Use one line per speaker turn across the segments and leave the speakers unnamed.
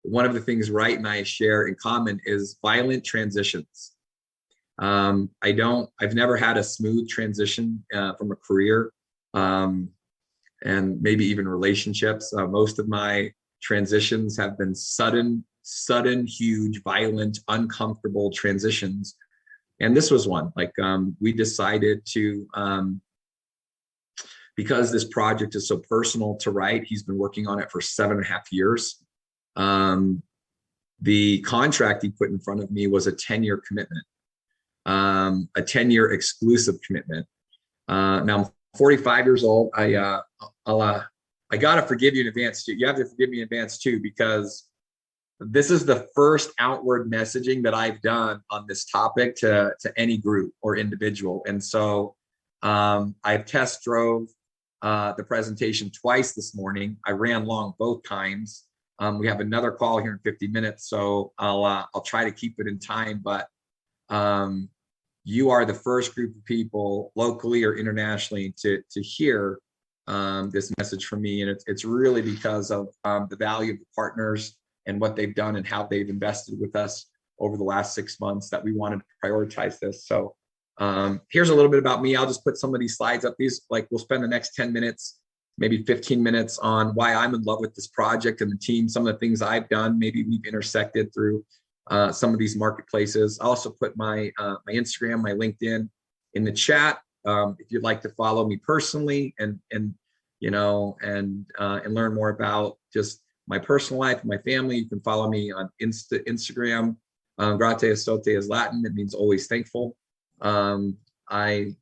one of the things Wright and I share in common is violent transitions. I've never had a smooth transition from a career and maybe even relationships. Most of my transitions have been sudden, huge, violent, uncomfortable transitions. And this was one. Like we decided to, because this project is so personal to Wright, he's been working on it for 7.5 years. The contract he put in front of me was a 10-year commitment, a 10-year exclusive commitment. Now I'm 45 years old. I gotta forgive you in advance too. You have to forgive me in advance too, because this is the first outward messaging that I've done on this topic to any group or individual. And so I've test drove the presentation twice this morning. I ran long both times. We have another call here in 50 minutes, so I'll try to keep it in time. But you are the first group of people locally or internationally to hear this message from me, and it's really because of the value of the partners and what they've done and how they've invested with us over the last 6 months that we wanted to prioritize this. So here's a little bit about me. I'll just put some of these slides up. These, like, we'll spend the next 10 minutes, maybe 15 minutes on why I'm in love with this project and the team, some of the things I've done. Maybe we've intersected through some of these marketplaces. I also put my Instagram, my LinkedIn in the chat. If you'd like to follow me personally and learn more about just my personal life, my family, you can follow me on Instagram. Grate estote is Latin. It means always thankful. I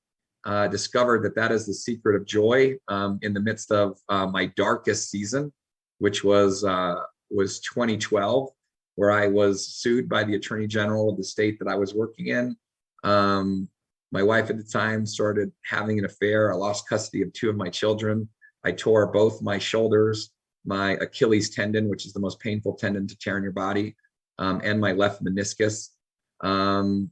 discovered that is the secret of joy in the midst of my darkest season, which was 2012, where I was sued by the Attorney General of the state that I was working in. My wife at the time started having an affair. I lost custody of 2 of my children. I tore both my shoulders, my Achilles tendon, which is the most painful tendon to tear in your body, and my left meniscus, and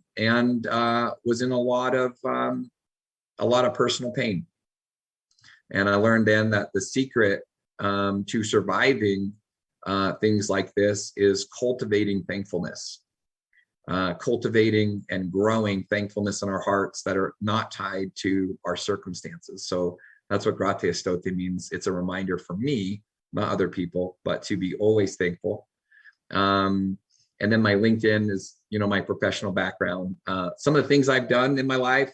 was in a lot of personal pain. And I learned then that the secret to surviving things like this is cultivating thankfulness, cultivating and growing thankfulness in our hearts that are not tied to our circumstances. So that's what Grate estote means. It's a reminder for me, not other people, but to be always thankful. And then my LinkedIn is, my professional background. Some of the things I've done in my life.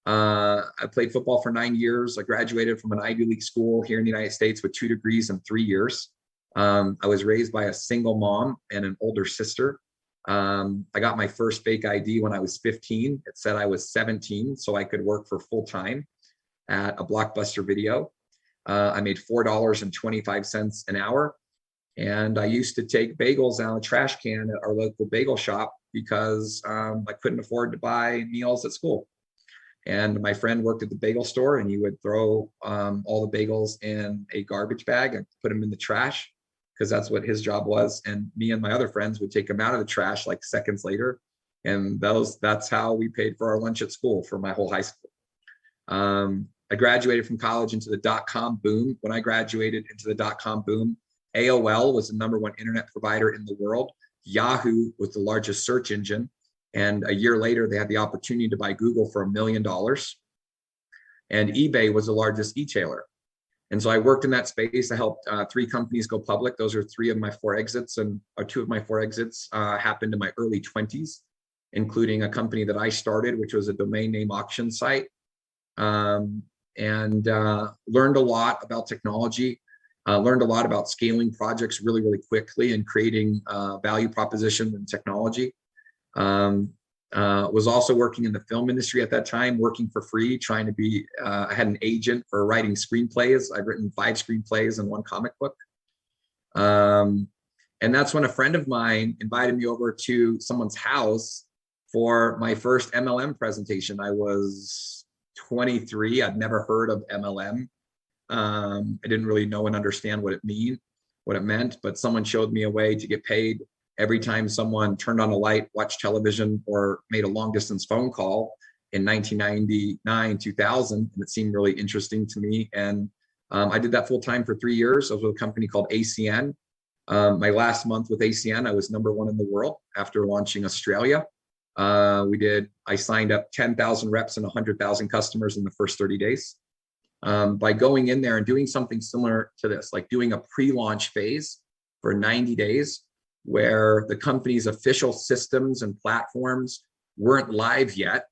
I played football for 9 years. I graduated from an Ivy League school here in the United States with 2 degrees in 3 years. I was raised by a single mom and an older sister. I got my first fake ID when I was 15. It said I was 17, so I could work for full time at a Blockbuster Video. I made $4.25 an hour. And I used to take bagels out of the trash can at our local bagel shop because I couldn't afford to buy meals at school. And my friend worked at the bagel store, and he would throw all the bagels in a garbage bag and put them in the trash, because that's what his job was. And me and my other friends would take them out of the trash like seconds later. And that's how we paid for our lunch at school for my whole high school. I graduated from college into the dot-com boom. When I graduated into the dot-com boom, AOL was the #1 internet provider in the world. Yahoo was the largest search engine. And a year later, they had the opportunity to buy Google for $1 million. And eBay was the largest e-tailer. And so I worked in that space. I helped 3 companies go public. Those are 3 of my 4 exits, and 2 of my 4 exits happened in my early 20s, including a company that I started, which was a domain name auction site, and learned a lot about technology, learned a lot about scaling projects really, really quickly and creating value proposition in technology. Was also working in the film industry at that time, working for free, trying to be, I had an agent for writing screenplays. I've written 5 screenplays and 1 comic book. And that's when a friend of mine invited me over to someone's house for my first MLM presentation. I was 23. I'd never heard of MLM. I didn't really know and understand what it meant, but someone showed me a way to get paid every time someone turned on a light, watched television, or made a long distance phone call in 1999, 2000. And it seemed really interesting to me. And I did that full time for 3 years. I was with a company called ACN. My last month with ACN, I was #1 in the world after launching Australia. I signed up 10,000 reps and 100,000 customers in the first 30 days. By going in there and doing something similar to this, like doing a pre-launch phase for 90 days, where the company's official systems and platforms weren't live yet.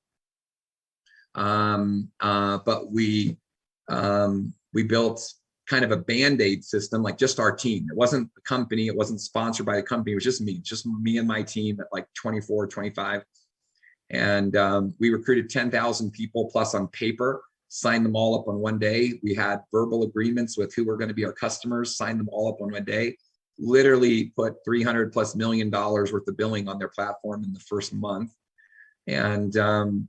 But we built kind of a band-aid system, like just our team. It wasn't the company, it wasn't sponsored by the company, it was just me and my team at like 24, 25. And we recruited 10,000 people plus on paper, signed them all up on one day. We had verbal agreements with who were going to be our customers, signed them all up on one day, literally put $300+ million worth of billing on their platform in the first month. And then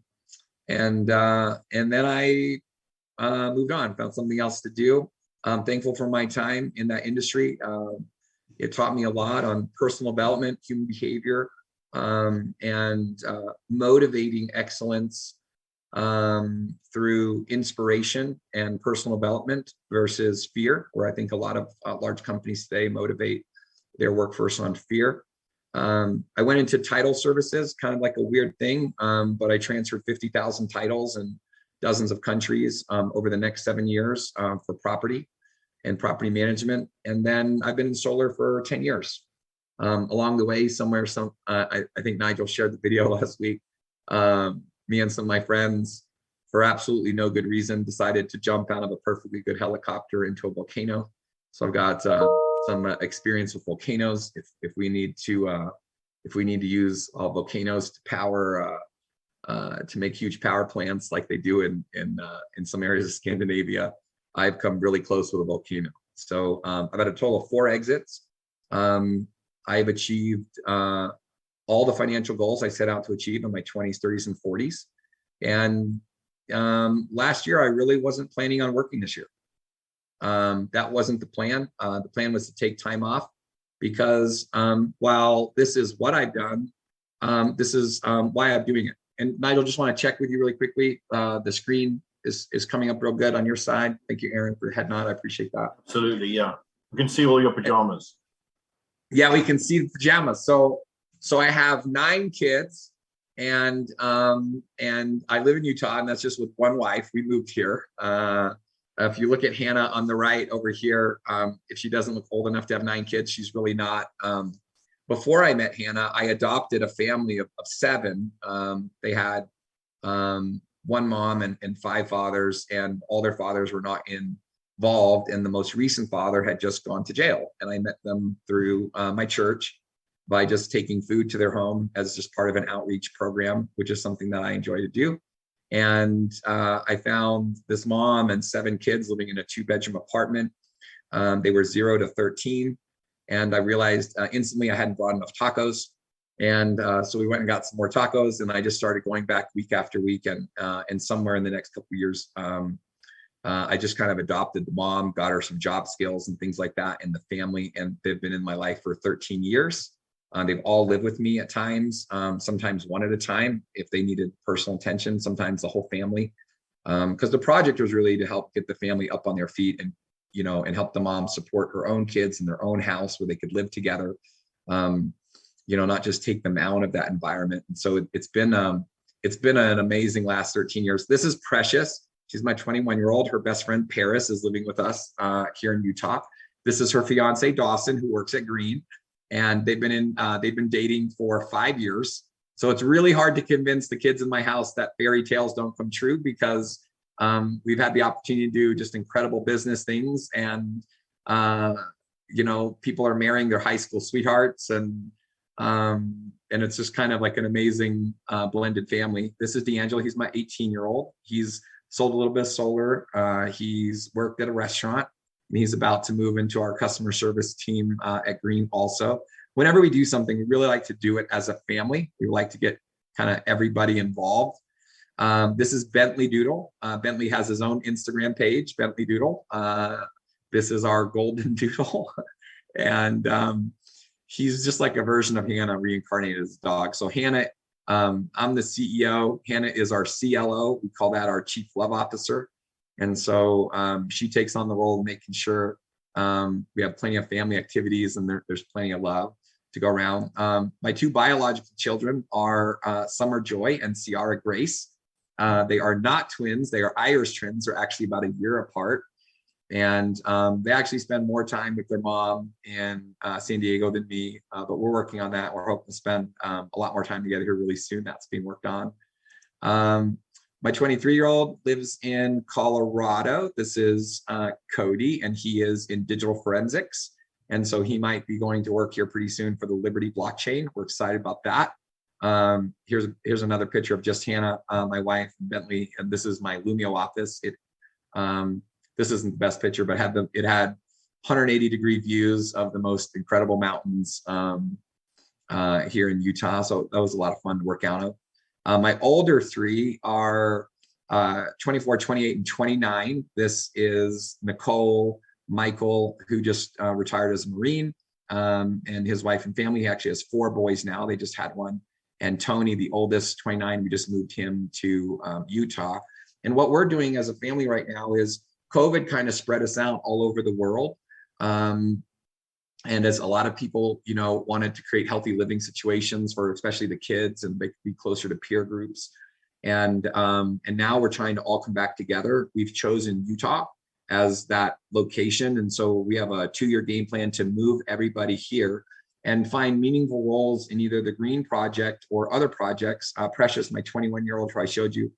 I moved on, found something else to do. I'm thankful for my time in that industry. It taught me a lot on personal development, human behavior, and motivating excellence through inspiration and personal development versus fear, where I think a lot of large companies today motivate their workforce on fear. I went into title services, kind of like a weird thing, but I transferred 50,000 titles in dozens of countries over the next 7 years for property and property management. And then I've been in solar for 10 years. Along the way, I think Nigel shared the video last week. Me and some of my friends, for absolutely no good reason, decided to jump out of a perfectly good helicopter into a volcano. So I've got some experience with volcanoes. If we need to use volcanoes to power to make huge power plants like they do in some areas of Scandinavia, I've come really close with a volcano. So I've had a total of 4 exits. I've achieved all the financial goals I set out to achieve in my 20s, 30s, and 40s. And last year, I really wasn't planning on working this year. That wasn't the plan. The plan was to take time off because while this is what I've done, this is why I'm doing it. And Nigel, just want to check with you really quickly. The screen is coming up real good on your side. Thank you, Aaron, for your head nod. I appreciate that.
Absolutely, yeah. We can see all your pajamas.
Yeah, we can see the pajamas. So I have 9 kids, and I live in Utah, and that's just with one wife. We moved here. If you look at Hannah on the right over here, if she doesn't look old enough to have 9 kids, she's really not. Before I met Hannah, I adopted a family of 7. They had 1 mom and 5 fathers, and all their fathers were not involved. And the most recent father had just gone to jail. And I met them through my church by just taking food to their home as just part of an outreach program, which is something that I enjoy to do. And I found this mom and 7 kids living in a 2-bedroom apartment. They were 0 to 13. And I realized instantly I hadn't bought enough tacos. And so we went and got some more tacos, and I just started going back week after week. And somewhere in the next couple of years, I just kind of adopted the mom, got her some job skills and things like that, and the family. And they've been in my life for 13 years. They've all lived with me at times, sometimes one at a time if they needed personal attention, sometimes the whole family. Because the project was really to help get the family up on their feet and, and help the mom support her own kids in their own house where they could live together, not just take them out of that environment. And so it's been an amazing last 13 years. This is Precious. She's my 21-year-old. Her best friend, Paris, is living with us here in Utah. This is her fiance, Dawson, who works at Green. And they've been dating for 5 years. So it's really hard to convince the kids in my house that fairy tales don't come true, because we've had the opportunity to do just incredible business things. And, people are marrying their high school sweethearts, and it's just kind of like an amazing blended family. This is D'Angelo. He's my 18-year-old. He's sold a little bit of solar. He's worked at a restaurant. And he's about to move into our customer service team at Green also. Whenever we do something, we really like to do it as a family. We like to get kind of everybody involved. This is Bentley Doodle. Bentley has his own Instagram page, Bentley Doodle. This is our golden doodle. And he's just like a version of Hannah reincarnated as a dog. So Hannah, I'm the CEO. Hannah is our CLO. We call that our Chief Love Officer. And so she takes on the role of making sure We have plenty of family activities, and there's plenty of love to go around. My two biological children are Summer Joy and Ciara Grace. They are not twins. They are Irish twins. They're actually about a year apart. And they actually spend more time with their mom in San Diego than me, but we're working on that. We're hoping to spend a lot more time together here really soon. That's being worked on. My 23-year-old lives in Colorado. This is Cody, and he is in digital forensics. And so he might be going to work here pretty soon for the Liberty blockchain. We're excited about that. Here's another picture of just Hannah, my wife, Bentley, and this is my Lumio office. This isn't the best picture, but it had 180-degree views of the most incredible mountains here in Utah. So that was a lot of fun to work out of. My older three are 24, 28, and 29. This is Nicole, Michael, who just retired as a Marine, and his wife and family. He actually has 4 boys now. They just had one. And Tony, the oldest, 29, we just moved him to Utah. And what we're doing as a family right now is COVID kind of spread us out all over the world. And as a lot of people, wanted to create healthy living situations for especially the kids, and they could be closer to peer groups. And now we're trying to all come back together. We've chosen Utah as that location. And so we have a 2-year game plan to move everybody here and find meaningful roles in either the Green Project or other projects. Precious, my 21-year-old who I showed you,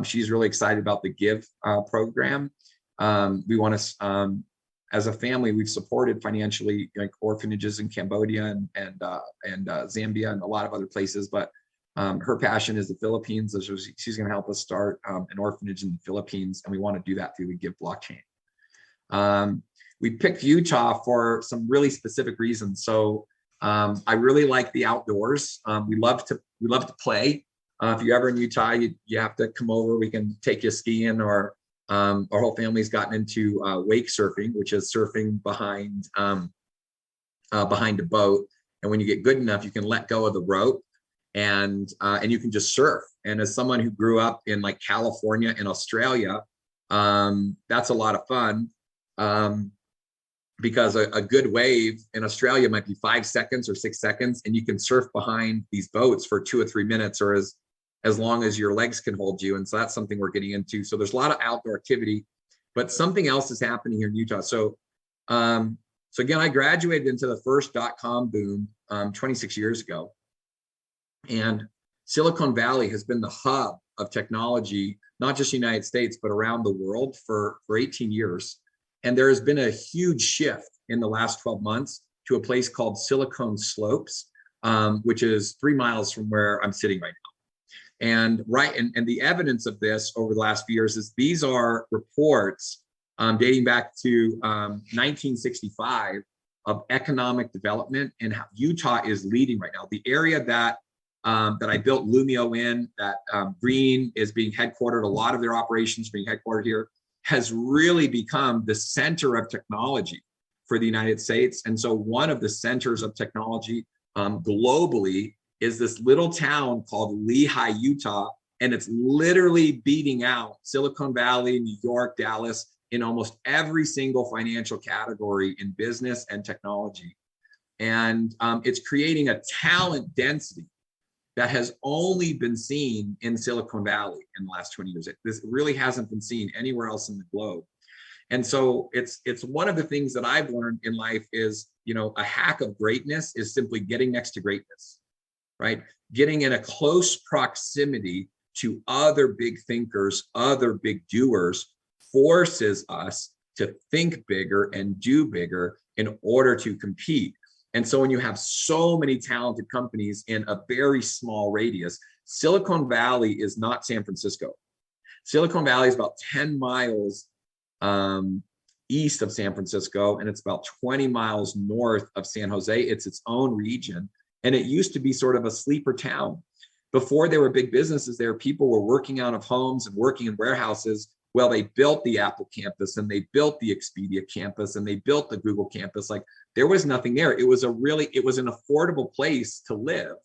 she's really excited about the GIVE program. We want to, as a family, we've supported financially like orphanages in Cambodia and Zambia and a lot of other places, but her passion is the Philippines. So she's going to help us start an orphanage in the Philippines, and we want to do that through the GIVE blockchain. We picked Utah for some really specific reasons. So I really like the outdoors. We love to play. If you're ever in Utah, you have to come over. We can take you skiing, or our whole family's gotten into wake surfing, which is surfing behind a boat. And when you get good enough, you can let go of the rope, and you can just surf. And as someone who grew up in like California and Australia, that's a lot of fun. Because a good wave in Australia might be 5 seconds or 6 seconds, and you can surf behind these boats for 2 or 3 minutes, or as long as your legs can hold you. And so that's something we're getting into. So there's a lot of outdoor activity, but something else is happening here in Utah. So again, I graduated into the first .com boom 26 years ago, and Silicon Valley has been the hub of technology, not just the United States, but around the world for 18 years. And there has been a huge shift in the last 12 months to a place called Silicon Slopes, which is 3 miles from where I'm sitting right now. And the evidence of this over the last few years is these are reports dating back to 1965 of economic development, and how Utah is leading right now. The area that I built Lumio in, that Green is being headquartered, a lot of their operations being headquartered here, has really become the center of technology for the United States. And so one of the centers of technology globally is this little town called Lehi, Utah, and it's literally beating out Silicon Valley, New York, Dallas in almost every single financial category in business and technology. And it's creating a talent density that has only been seen in Silicon Valley in the last 20 years. This really hasn't been seen anywhere else in the globe. And so it's one of the things that I've learned in life is, a hack of greatness is simply getting next to greatness, right? Getting in a close proximity to other big thinkers, other big doers, forces us to think bigger and do bigger in order to compete. And so when you have so many talented companies in a very small radius, Silicon Valley is not San Francisco. Silicon Valley is about 10 miles east of San Francisco, and it's about 20 miles north of San Jose. It's its own region. And it used to be sort of a sleeper town. Before there were big businesses there, people were working out of homes and working in warehouses. Well, they built the Apple campus, and they built the Expedia campus, and they built the Google campus. Like, there was nothing there. It was an affordable place to live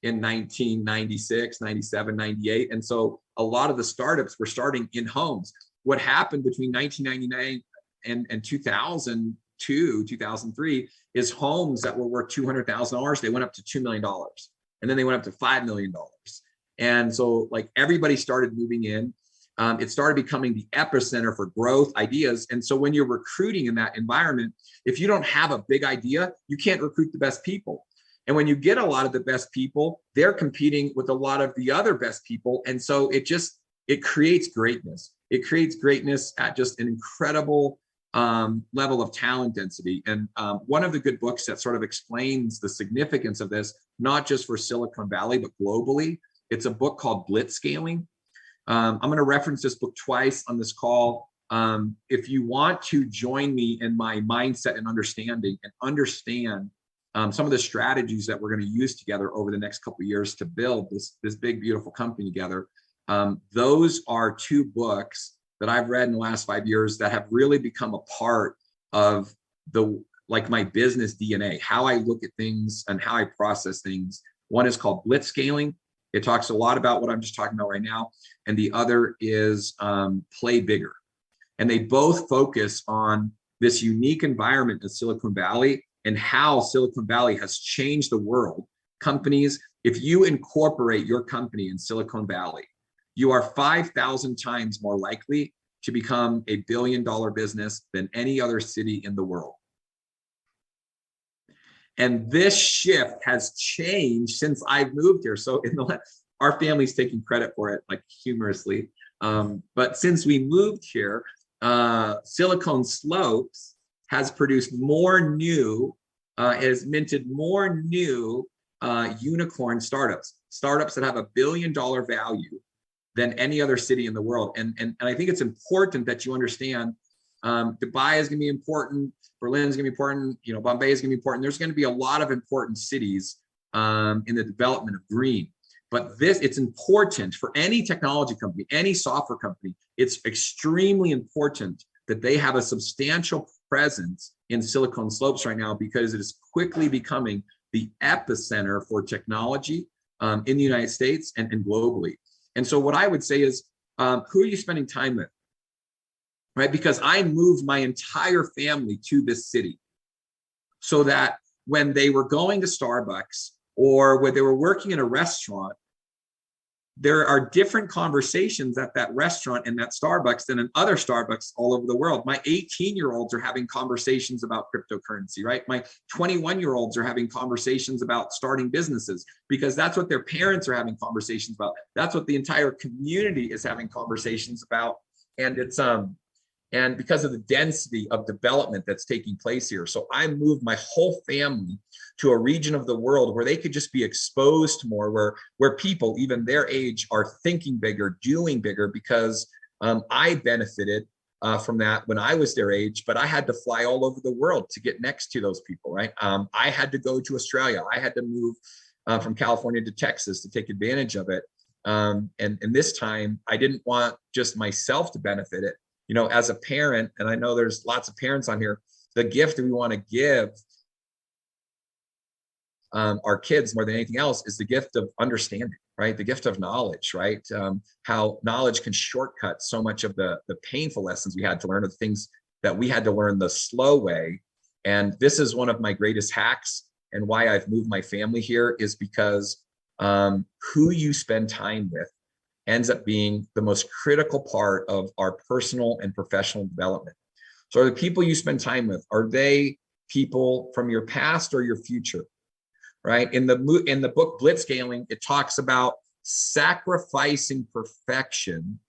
in 1996, 97, 98. And so a lot of the startups were starting in homes. What happened between 1999 in 2002, 2003 is homes that were worth $200,000. They went up to $2 million. And then they went up to $5 million. And so like everybody started moving in. It started becoming the epicenter for growth ideas. And so when you're recruiting in that environment, if you don't have a big idea, you can't recruit the best people. And when you get a lot of the best people, they're competing with a lot of the other best people. And so it creates greatness. It creates greatness at just an incredible level of talent density. And one of the good books that sort of explains the significance of this, not just for Silicon Valley, but globally, it's a book called Blitzscaling. I'm going to reference this book twice on this call. If you want to join me in my mindset and understand some of the strategies that we're going to use together over the next couple of years to build this big, beautiful company together, those are two books that I've read in the last 5 years that have really become a part of my business DNA, how I look at things and how I process things. One is called Blitzscaling. It talks a lot about what I'm just talking about right now. And the other is Play Bigger. And they both focus on this unique environment in Silicon Valley and how Silicon Valley has changed the world. Companies, if you incorporate your company in Silicon Valley, you are 5,000 times more likely to become a billion-dollar business than any other city in the world. And this shift has changed since I've moved here. So our family's taking credit for it, like humorously. But since we moved here, Silicon Slopes has produced more new, has minted more new unicorn startups that have $1 billion value than any other city in the world. And I think it's important that you understand Dubai is going to be important, Berlin is going to be important, Bombay is going to be important. There's going to be a lot of important cities in the development of green. But it's important for any technology company, any software company. It's extremely important that they have a substantial presence in Silicon Slopes right now, because it is quickly becoming the epicenter for technology in the United States and globally. And so what I would say is, who are you spending time with? Right? Because I moved my entire family to this city so that when they were going to Starbucks or when they were working in a restaurant, there are different conversations at that restaurant and that Starbucks than in other Starbucks all over the world. My 18-year-olds are having conversations about cryptocurrency, right? My 21-year-olds are having conversations about starting businesses because that's what their parents are having conversations about. That's what the entire community is having conversations about. And it's and because of the density of development that's taking place here. So I moved my whole family to a region of the world where they could just be exposed to more, where people, even their age, are thinking bigger, doing bigger, because I benefited from that when I was their age, but I had to fly all over the world to get next to those people, right? I had to go to Australia. I had to move from California to Texas to take advantage of it. And this time, I didn't want just myself to benefit it. As a parent, and I know there's lots of parents on here, the gift that we want to give our kids more than anything else is the gift of understanding, right? The gift of knowledge, right? How knowledge can shortcut so much of the painful lessons we had to learn, or the things that we had to learn the slow way. And this is one of my greatest hacks, and why I've moved my family here is because who you spend time with ends up being the most critical part of our personal and professional development. So are the people you spend time with, are they people from your past or your future, right? In the book Blitzscaling, it talks about sacrificing perfection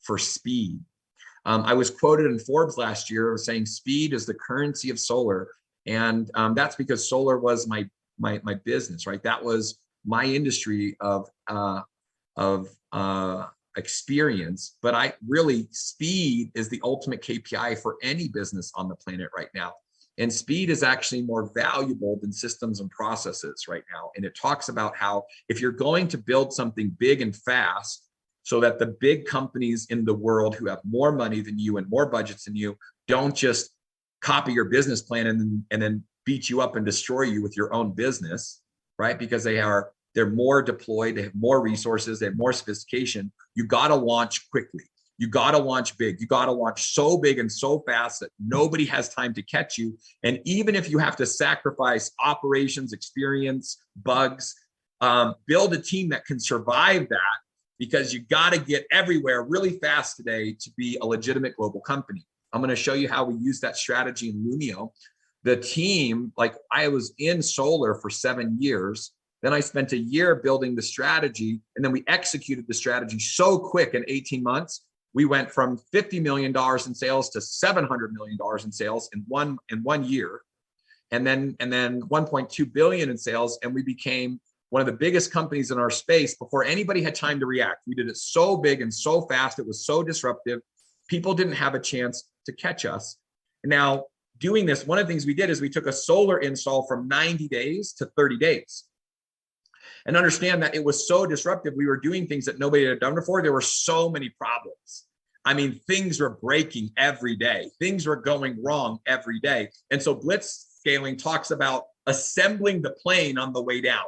for speed. I was quoted in Forbes last year saying speed is the currency of solar. And that's because solar was my business, right? That was my industry of experience, but speed is the ultimate KPI for any business on the planet right now. And speed is actually more valuable than systems and processes right now. And it talks about how if you're going to build something big and fast so that the big companies in the world who have more money than you and more budgets than you don't just copy your business plan and then beat you up and destroy you with your own business, right? Because they're more deployed, they have more resources, they have more sophistication. You got to launch quickly. You got to launch big. You got to launch so big and so fast that nobody has time to catch you. And even if you have to sacrifice operations, experience, bugs, build a team that can survive that, because you got to get everywhere really fast today to be a legitimate global company. I'm going to show you how we use that strategy in Lumio. The team, like I was in solar for 7 years. Then I spent a year building the strategy, and then we executed the strategy so quick in 18 months. We went from $50 million in sales to $700 million in sales in one year, and then 1.2 billion in sales, and we became one of the biggest companies in our space before anybody had time to react. We did it so big and so fast. It was so disruptive. People didn't have a chance to catch us. Now, doing this, one of the things we did is we took a solar install from 90 days to 30 days. And understand that it was so disruptive. We were doing things that nobody had done before. There were so many problems. I mean, things were breaking every day. Things were going wrong every day. And so blitz scaling talks about assembling the plane on the way down.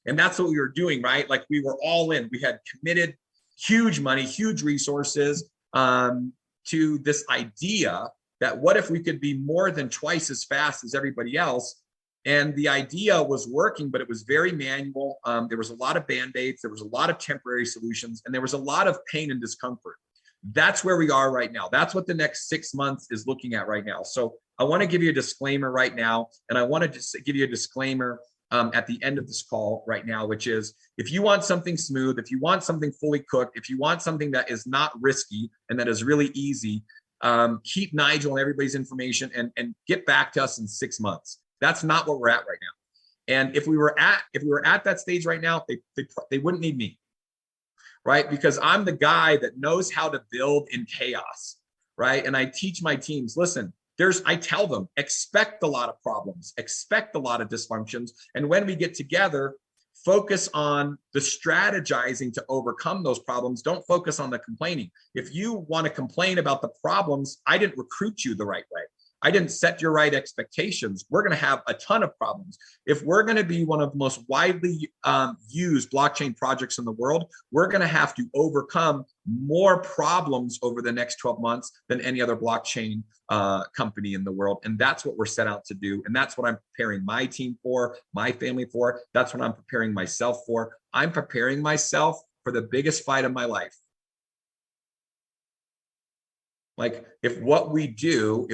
And that's what we were doing, right? Like we were all in. We had committed huge money, huge resources to this idea that what if we could be more than twice as fast as everybody else? And the idea was working, but it was very manual. There was a lot of band-aids. There was a lot of temporary solutions, and there was a lot of pain and discomfort. That's where we are right now. That's what the next 6 months is looking at right now. So I want to give you a disclaimer right now, and I want to just give you a disclaimer at the end of this call right now, which is if you want something smooth, if you want something fully cooked, if you want something that is not risky and that is really easy, keep Nigel and everybody's information and get back to us in 6 months. That's not what we're at right now. And if we were at that stage right now, they wouldn't need me, right? Because I'm the guy that knows how to build in chaos, right? And I teach my teams, listen, I tell them, expect a lot of problems, expect a lot of dysfunctions. And when we get together, focus on the strategizing to overcome those problems. Don't focus on the complaining. If you want to complain about the problems, I didn't recruit you the right way. I didn't set your right expectations. We're going to have a ton of problems. If we're going to be one of the most widely used blockchain projects in the world, we're going to have to overcome more problems over the next 12 months than any other blockchain company in the world. And that's what we're set out to do. And that's what I'm preparing my team for, my family for. That's what I'm preparing myself for. I'm preparing myself for the biggest fight of my life. Like if we do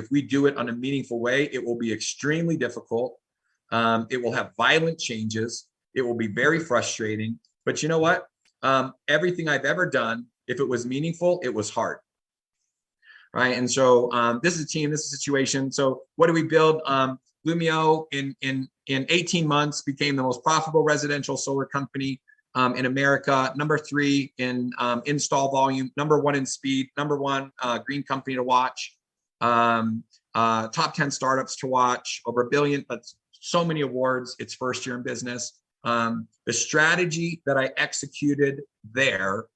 it on a meaningful way, it will be extremely difficult. It will have violent changes. It will be very frustrating. But you know what? Everything I've ever done, if it was meaningful, it was hard. Right. And so this is a team, this is a situation. So what do we build? Lumio in 18 months became the most profitable residential solar company in America, number 3 in install volume, number 1 in speed, number 1 green company to watch, top 10 startups to watch, over $1 billion, but so many awards. Its first year in business. The strategy that I executed there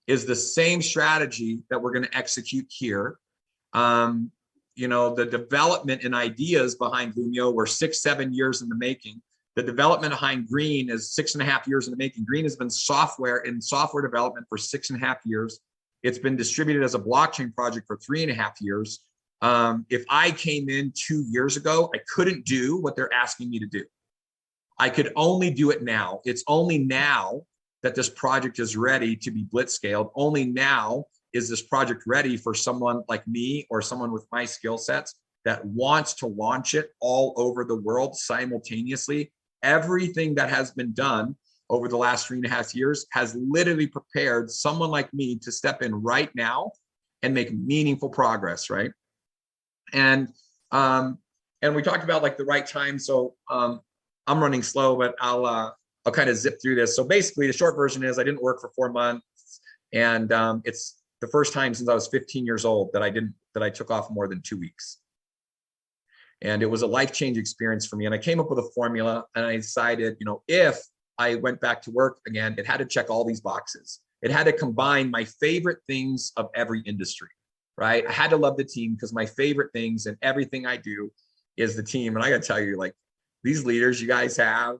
is the same strategy that we're going to execute here. You know, the development and ideas behind Lumio were 6-7 years in the making. The development behind Green is 6.5 years in the making. Green has been software development for 6.5 years. It's been distributed as a blockchain project for 3.5 years. If I came in 2 years ago, I couldn't do what they're asking me to do. I could only do it now. It's only now that this project is ready to be blitz scaled. Only now is this project ready for someone like me or someone with my skill sets that wants to launch it all over the world simultaneously. Everything that has been done over the last 3.5 years has literally prepared someone like me to step in right now and make meaningful progress, right? And we talked about like the right time. So I'm running slow, but I'll kind of zip through this. So basically, the short version is I didn't work for 4 months, and it's the first time since I was 15 years old that I took off more than 2 weeks. And it was a life-changing experience for me. And I came up with a formula, and I decided, you know, if I went back to work again, it had to check all these boxes. It had to combine my favorite things of every industry, right? I had to love the team because my favorite things and everything I do is the team. And I got to tell you, like, these leaders you guys have,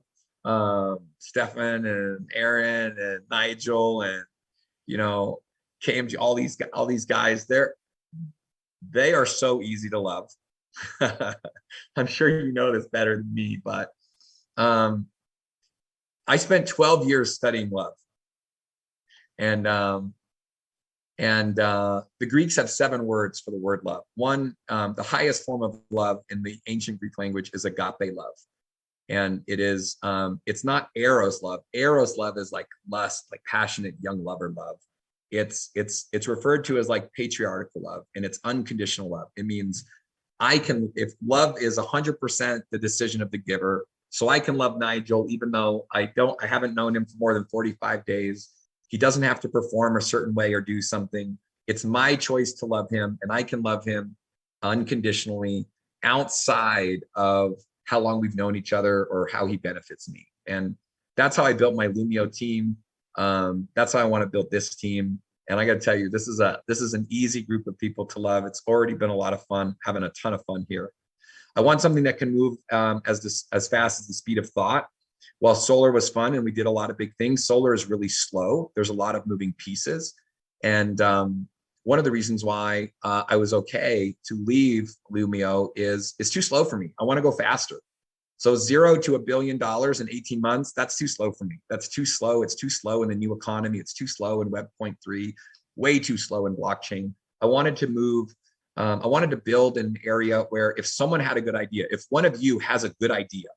Stefan and Aaron and Nigel and, you know, KMG, all these guys, they are so easy to love. I'm sure you know this better than me, but I spent 12 years studying love. And the Greeks have 7 words for the word love. One, the highest form of love in the ancient Greek language is agape love. And it is, it's not eros love. Eros love is like lust, like passionate young lover love. It's referred to as like patriarchal love, and it's unconditional love. It means if love is 100% the decision of the giver, so I can love Nigel, even though I haven't known him for more than 45 days. He doesn't have to perform a certain way or do something. It's my choice to love him, and I can love him unconditionally outside of how long we've known each other or how he benefits me. And that's how I built my Lumio team. That's how I want to build this team. And I got to tell you, this is an easy group of people to love. It's already been a lot of fun, having a ton of fun here. I want something that can move as fast as the speed of thought. While solar was fun and we did a lot of big things, solar is really slow. There's a lot of moving pieces. And one of the reasons why I was okay to leave Lumio is it's too slow for me. I want to go faster. So 0 to $1 billion in 18 months, that's too slow for me. That's too slow. It's too slow in the new economy. It's too slow in Web.3, way too slow in blockchain. I wanted to move. I wanted to build an area where if someone had a good idea, if one of you has a good idea,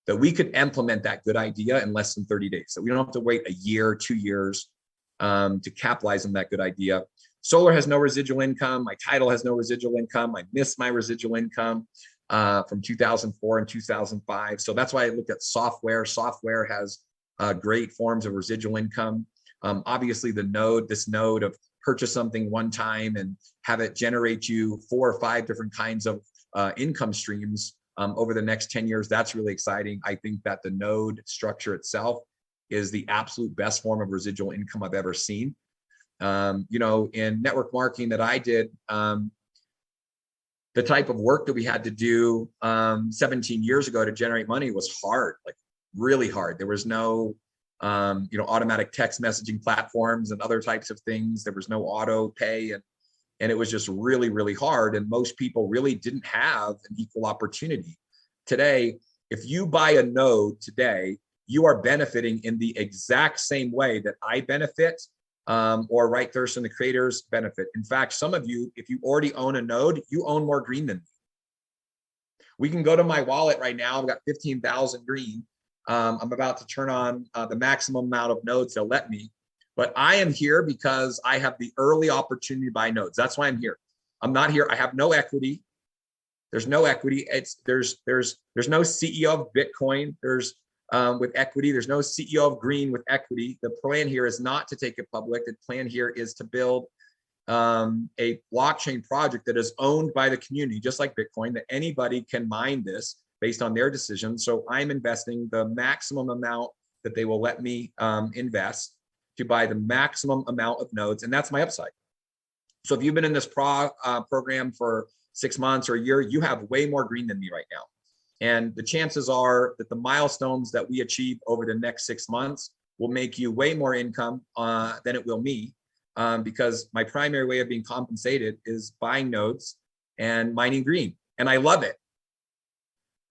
that we could implement that good idea in less than 30 days. So we don't have to wait a year, 2 years to capitalize on that good idea. Solar has no residual income. My title has no residual income. I missed my residual income from 2004 and 2005. So that's why I looked at software. Software has great forms of residual income. Obviously, this node of purchase something one time and have it generate you 4 or 5 different kinds of income streams over the next 10 years. That's really exciting. I think that the node structure itself is the absolute best form of residual income I've ever seen. In network marketing that I did, the type of work that we had to do 17 years ago to generate money was hard, like really hard. There was no, automatic text messaging platforms and other types of things. There was no auto pay, and it was just really, really hard. And most people really didn't have an equal opportunity. Today, if you buy a node today, you are benefiting in the exact same way that I benefit or Right Thurston, the creators benefit. In fact, some of you, if you already own a node, you own more green than me. We can go to my wallet right now. I've got 15,000 green. I'm about to turn on the maximum amount of nodes they'll let me. But I am here because I have the early opportunity to buy nodes. That's why I'm here. I'm not here. I have no equity. There's no equity. There's no CEO of Bitcoin. With equity. There's no CEO of green with equity. The plan here is not to take it public. The plan here is to build a blockchain project that is owned by the community, just like Bitcoin, that anybody can mine this based on their decision. So I'm investing the maximum amount that they will let me invest to buy the maximum amount of nodes, and that's my upside. So if you've been in this program for 6 months or a year, you have way more green than me right now. And the chances are that the milestones that we achieve over the next 6 months will make you way more income than it will me, because my primary way of being compensated is buying nodes and mining green. And I love it,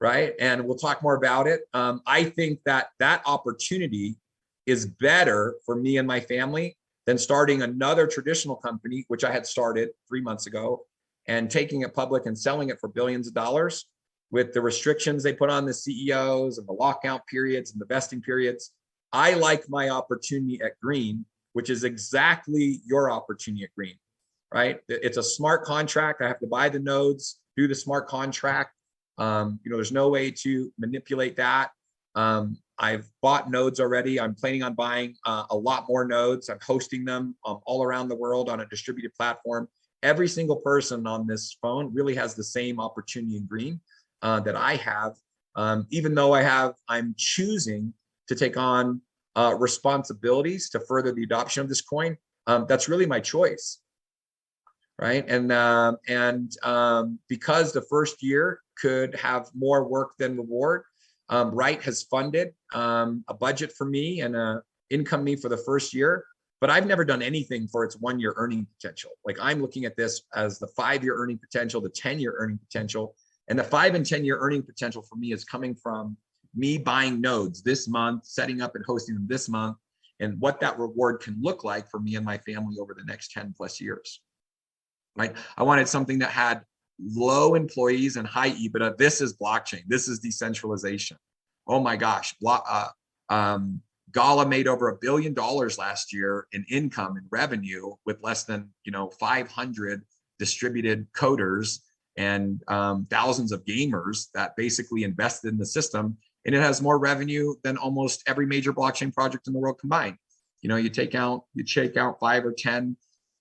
right? And we'll talk more about it. I think that opportunity is better for me and my family than starting another traditional company, which I had started 3 months ago, and taking it public and selling it for billions of dollars with the restrictions they put on the CEOs and the lockout periods and the vesting periods. I like my opportunity at green, which is exactly your opportunity at green, right? It's a smart contract. I have to buy the nodes, do the smart contract. There's no way to manipulate that. I've bought nodes already. I'm planning on buying a lot more nodes. I'm hosting them all around the world on a distributed platform. Every single person on this phone really has the same opportunity in green that I have, even though I'm choosing to take on responsibilities to further the adoption of this coin. That's really my choice, right? And because the first year could have more work than reward, Right has funded a budget for me and income me for the first year but I've never done anything for its 1-year earning potential. Like I'm looking at this as the 5-year earning potential, the 10-year earning potential, and the 5 and 10-year earning potential for me is coming from me buying nodes this month, setting up and hosting them this month, and what that reward can look like for me and my family over the next 10 plus years. Right? I wanted something that had low employees and high EBITDA. This is blockchain. This is decentralization. Oh my gosh. Gala made over $1 billion last year in income and revenue with less than 500 distributed coders and thousands of gamers that basically invested in the system. And it has more revenue than almost every major blockchain project in the world combined. You shake out 5 or 10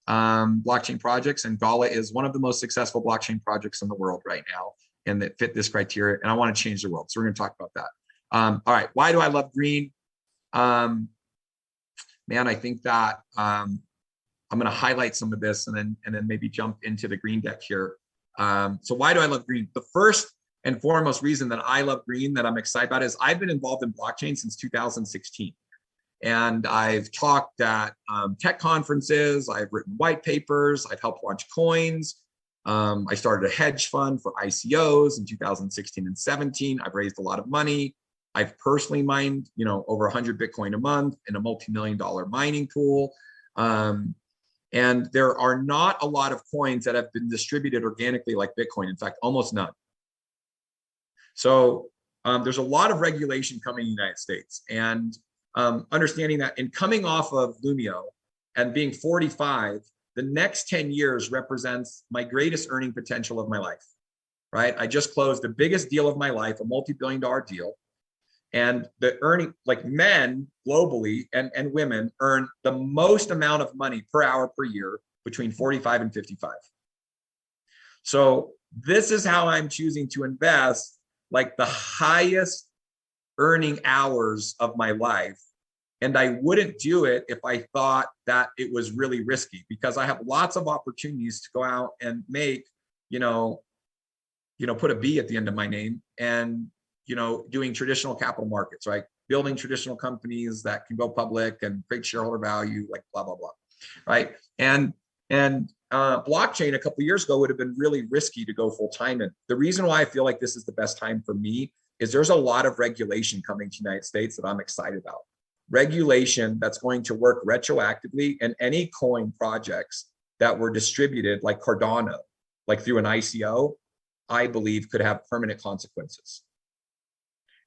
blockchain projects, and Gala is one of the most successful blockchain projects in the world right now, and that fit this criteria. And I want to change the world, so we're going to talk about that. All right, why do I love green? Man, I think that I'm going to highlight some of this, and then maybe jump into the green deck here. So why do I love green? The first and foremost reason that I love green, that I'm excited about, is I've been involved in blockchain since 2016. And I've talked at tech conferences, I've written white papers, I've helped launch coins. I started a hedge fund for ICOs in 2016 and 17. I've raised a lot of money. I've personally mined, over 100 Bitcoin a month in a multi-million-dollar mining pool. And there are not a lot of coins that have been distributed organically like Bitcoin. In fact, almost none. So there's a lot of regulation coming in the United States. And understanding that, and coming off of Lumio and being 45, the next 10 years represents my greatest earning potential of my life, right? I just closed the biggest deal of my life, a multi-billion-dollar deal. And the earning, like men globally and women, earn the most amount of money per hour per year between 45 and 55. So this is how I'm choosing to invest, like the highest earning hours of my life. And I wouldn't do it if I thought that it was really risky, because I have lots of opportunities to go out and make, put a B at the end of my name, and, doing traditional capital markets, right? Building traditional companies that can go public and create shareholder value, like blah, blah, blah, right? And blockchain a couple of years ago would have been really risky to go full time in. The reason why I feel like this is the best time for me is there's a lot of regulation coming to the United States that I'm excited about. Regulation that's going to work retroactively, and any coin projects that were distributed like Cardano, like through an ICO, I believe could have permanent consequences.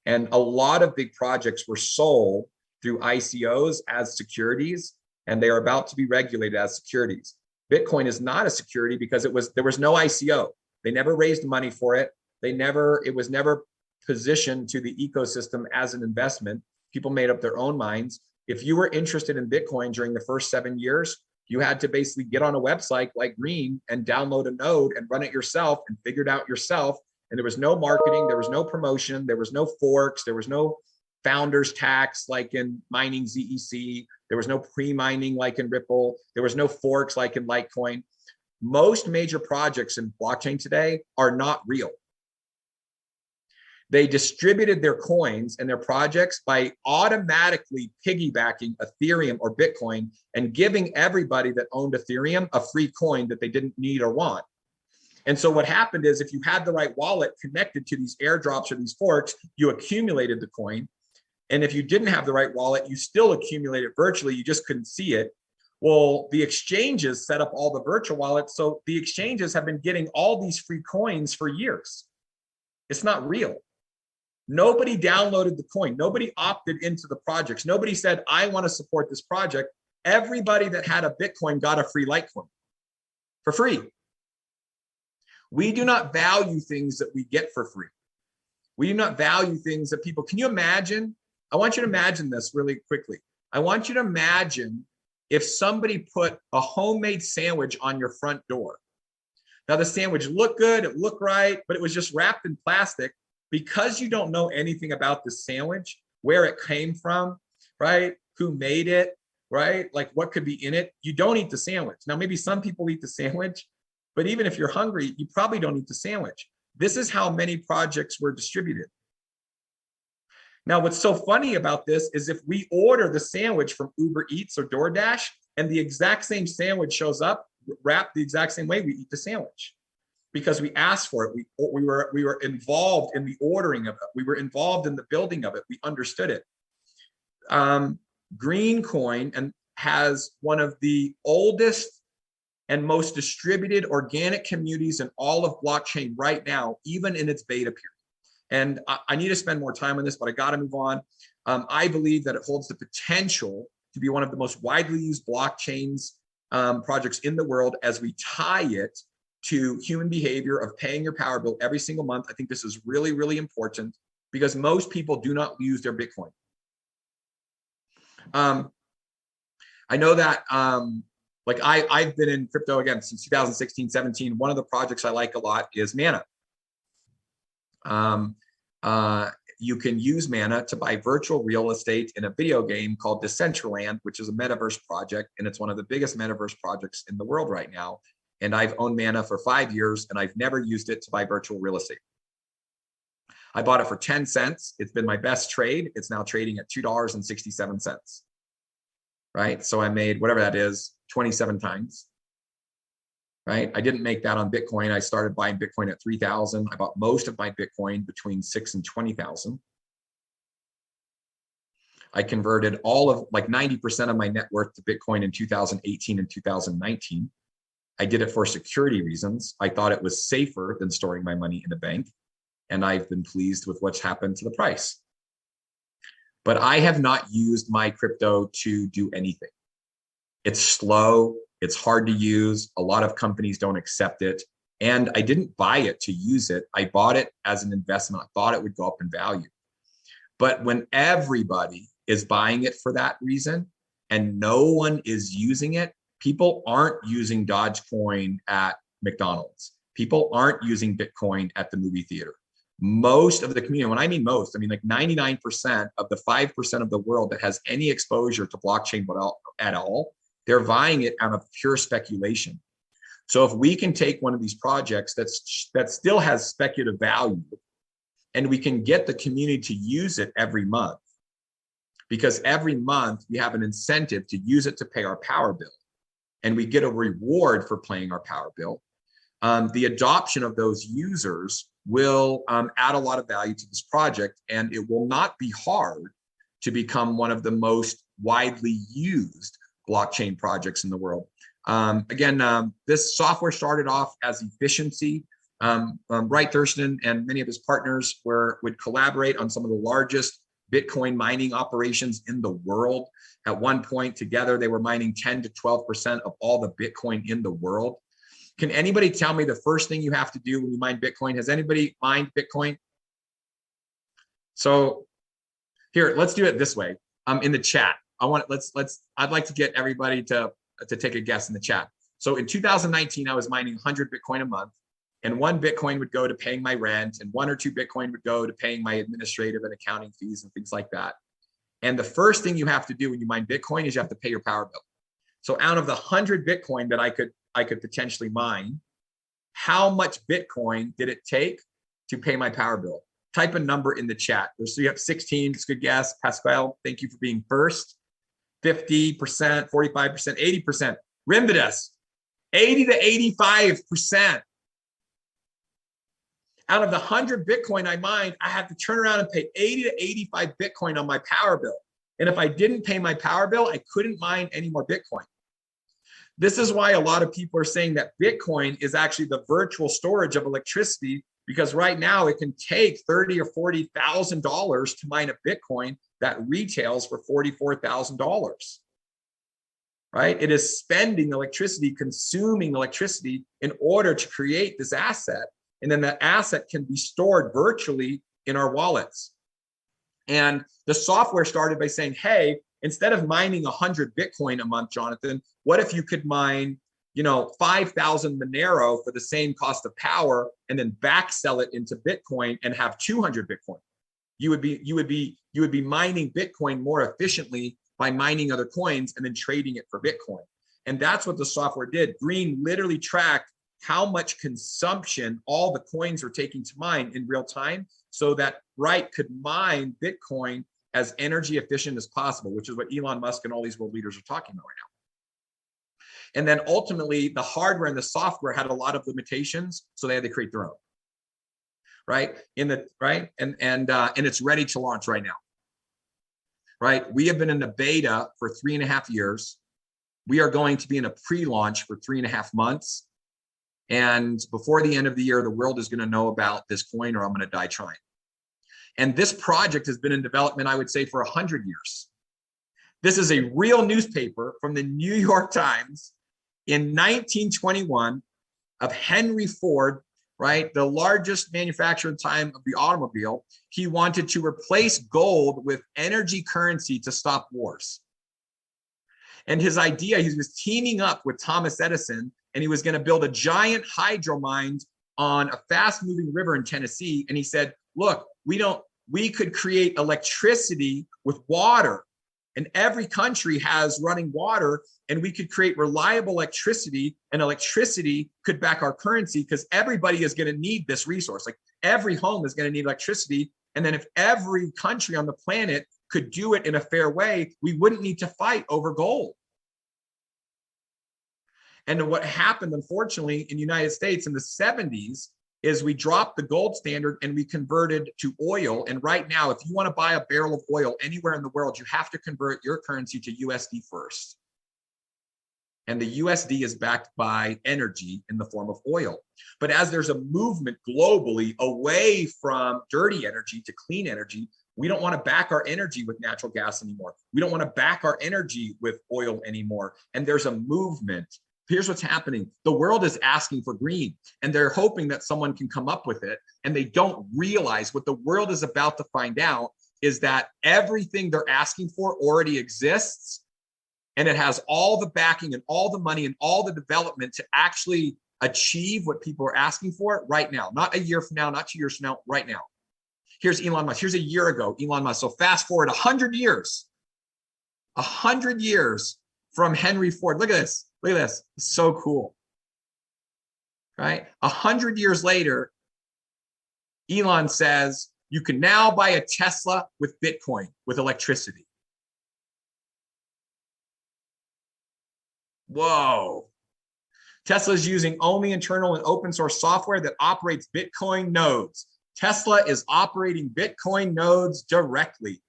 And a lot of big projects were sold through ICOs as securities, and they are about to be regulated as securities. Bitcoin is not a security because there was no ICO. They never raised money for it. It was never positioned to the ecosystem as an investment. People made up their own minds. If you were interested in Bitcoin during the first 7 years, you had to basically get on a website like Green and download a node and run it yourself and figure it out yourself. And there was no marketing, there was no promotion, there was no forks, there was no founders tax like in mining ZEC, there was no pre-mining like in Ripple, there was no forks like in Litecoin. Most major projects in blockchain today are not real. They distributed their coins and their projects by automatically piggybacking Ethereum or Bitcoin and giving everybody that owned Ethereum a free coin that they didn't need or want. And so what happened is, if you had the right wallet connected to these airdrops or these forks, you accumulated the coin. And if you didn't have the right wallet, you still accumulated virtually, you just couldn't see it. Well, the exchanges set up all the virtual wallets. So the exchanges have been getting all these free coins for years. It's not real. Nobody downloaded the coin. Nobody opted into the projects. Nobody said, I want to support this project. Everybody that had a Bitcoin got a free Litecoin for free. We do not value things that we get for free. We do not value things that people, can you imagine? I want you to imagine this really quickly. I want you to imagine if somebody put a homemade sandwich on your front door. Now the sandwich looked good, it looked right, but it was just wrapped in plastic. Because you don't know anything about the sandwich, where it came from, right? Who made it, right? Like what could be in it, you don't eat the sandwich. Now, maybe some people eat the sandwich, but even if you're hungry, you probably don't eat the sandwich. This is how many projects were distributed. Now, what's so funny about this is if we order the sandwich from Uber Eats or DoorDash, And the exact same sandwich shows up, wrapped the exact same way we eat the sandwich, because we asked for it. We were involved in the ordering of it. We were involved in the building of it. We understood it. Green coin and has one of the oldest and most distributed organic communities in all of blockchain right now, even in its beta period. And I need to spend more time on this, but I got to move on. I believe that it holds the potential to be one of the most widely used blockchains projects in the world as we tie it to human behavior of paying your power bill every single month. I think this is really, really important because most people do not use their Bitcoin. I know that like I've been in crypto again since 2016, 17. One of the projects I like a lot is Mana. You can use Mana to buy virtual real estate in a video game called Decentralized, which is a metaverse project, and it's one of the biggest metaverse projects in the world right now. And I've owned Mana for 5 years, and I've never used it to buy virtual real estate. I bought it for 10 cents. It's been my best trade. It's now trading at $2.67, right? So I made whatever that is, 27 times. Right? I didn't make that on Bitcoin. I started buying Bitcoin at 3,000. I bought most of my Bitcoin between 6 and 20,000. I converted all of like 90% of my net worth to Bitcoin in 2018 and 2019. I did it for security reasons. I thought it was safer than storing my money in a bank. And I've been pleased with what's happened to the price. But I have not used my crypto to do anything. It's slow. It's hard to use. A lot of companies don't accept it. And I didn't buy it to use it. I bought it as an investment. I thought it would go up in value. But when everybody is buying it for that reason and no one is using it, people aren't using Dogecoin at McDonald's. People aren't using Bitcoin at the movie theater. Most of the community, when I mean most, I mean like 99% of the 5% of the world that has any exposure to blockchain at all, they're buying it out of pure speculation. So if we can take one of these projects that still has speculative value and we can get the community to use it every month, because every month we have an incentive to use it to pay our power bill and we get a reward for paying our power bill, the adoption of those users will add a lot of value to this project, and it will not be hard to become one of the most widely used blockchain projects in the world. This software started off as efficiency. Wright Thurston and many of his partners would collaborate on some of the largest Bitcoin mining operations in the world. At one point together, they were mining 10 to 12% of all the Bitcoin in the world. Can anybody tell me the first thing you have to do when you mine Bitcoin? Has anybody mined Bitcoin? So here, let's do it this way. In the chat, I'd like to get everybody to take a guess in the chat. So in 2019, I was mining 100 Bitcoin a month, and 1 Bitcoin would go to paying my rent, and 1 or 2 Bitcoin would go to paying my administrative and accounting fees and things like that. And the first thing you have to do when you mine Bitcoin is you have to pay your power bill. So out of the 100 Bitcoin that I could potentially mine, how much Bitcoin did it take to pay my power bill? Type a number in the chat. So you have 16, it's a good guess. Pascal, thank you for being first. 50%, 45%, 80%. Rimbidas, 80 to 85%. Out of the 100 Bitcoin I mined, I had to turn around and pay 80 to 85 Bitcoin on my power bill. And if I didn't pay my power bill, I couldn't mine any more Bitcoin. This is why a lot of people are saying that Bitcoin is actually the virtual storage of electricity, because right now it can take $30,000 or $40,000 to mine a Bitcoin that retails for $44,000. Right? It is spending electricity, consuming electricity in order to create this asset. And then that asset can be stored virtually in our wallets. And the software started by saying, hey, instead of mining 100 Bitcoin a month, Jonathan, what if you could mine, 5,000 Monero for the same cost of power and then back sell it into Bitcoin and have 200 Bitcoin? You would be mining Bitcoin more efficiently by mining other coins and then trading it for Bitcoin. And that's what the software did. Green literally tracked how much consumption all the coins were taking to mine in real time, so that Wright could mine Bitcoin as energy efficient as possible, which is what Elon Musk and all these world leaders are talking about right now. And then ultimately the hardware and the software had a lot of limitations, so they had to create their own. Right? And it's ready to launch right now. Right? We have been in the beta for 3.5 years. We are going to be in a pre-launch for 3.5 months. And before the end of the year, the world is going to know about this coin, or I'm going to die trying. And this project has been in development, I would say, for 100 years. This is a real newspaper from the New York Times in 1921 of Henry Ford, right? The largest manufacturer in time of the automobile. He wanted to replace gold with energy currency to stop wars. And his idea, he was teaming up with Thomas Edison, and he was going to build a giant hydro mine on a fast moving river in Tennessee. And he said, look, we could create electricity with water, and every country has running water, and we could create reliable electricity, and electricity could back our currency, because everybody is going to need this resource. Like every home is going to need electricity. And then if every country on the planet could do it in a fair way, we wouldn't need to fight over gold. And what happened, unfortunately, in the United States in the 70s is we dropped the gold standard and we converted to oil. And right now, if you want to buy a barrel of oil anywhere in the world, you have to convert your currency to USD first. And the USD is backed by energy in the form of oil. But as there's a movement globally away from dirty energy to clean energy, we don't want to back our energy with natural gas anymore. We don't want to back our energy with oil anymore. And there's a movement. Here's what's happening. The world is asking for green, and they're hoping that someone can come up with it. And they don't realize what the world is about to find out is that everything they're asking for already exists. And it has all the backing and all the money and all the development to actually achieve what people are asking for right now. Not a year from now, not 2 years from now, right now. Here's Elon Musk. Here's a year ago, Elon Musk. So fast forward 100 years. 100 years from Henry Ford. Look at this. Look at this. It's so cool. Right? 100 years later, Elon says you can now buy a Tesla with Bitcoin, with electricity. Whoa. Tesla is using only internal and open source software that operates Bitcoin nodes. Tesla is operating Bitcoin nodes directly.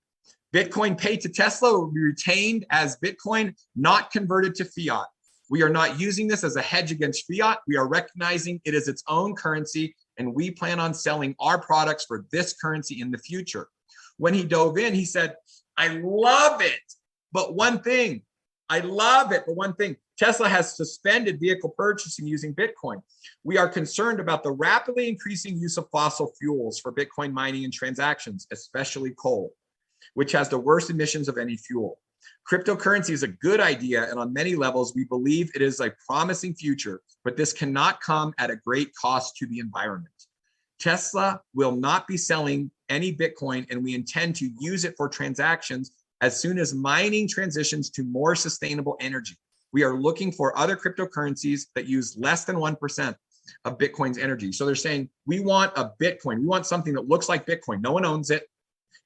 Bitcoin paid to Tesla will be retained as Bitcoin, not converted to fiat. We are not using this as a hedge against fiat. We are recognizing it is its own currency, and we plan on selling our products for this currency in the future. When he dove in, he said, I love it, but one thing. I love it, but one thing. Tesla has suspended vehicle purchasing using Bitcoin. We are concerned about the rapidly increasing use of fossil fuels for Bitcoin mining and transactions, especially coal, which has the worst emissions of any fuel. Cryptocurrency is a good idea, and on many levels, we believe it is a promising future, but this cannot come at a great cost to the environment. Tesla will not be selling any Bitcoin, and we intend to use it for transactions as soon as mining transitions to more sustainable energy. We are looking for other cryptocurrencies that use less than 1% of Bitcoin's energy. So they're saying, we want a Bitcoin. We want something that looks like Bitcoin. No one owns it.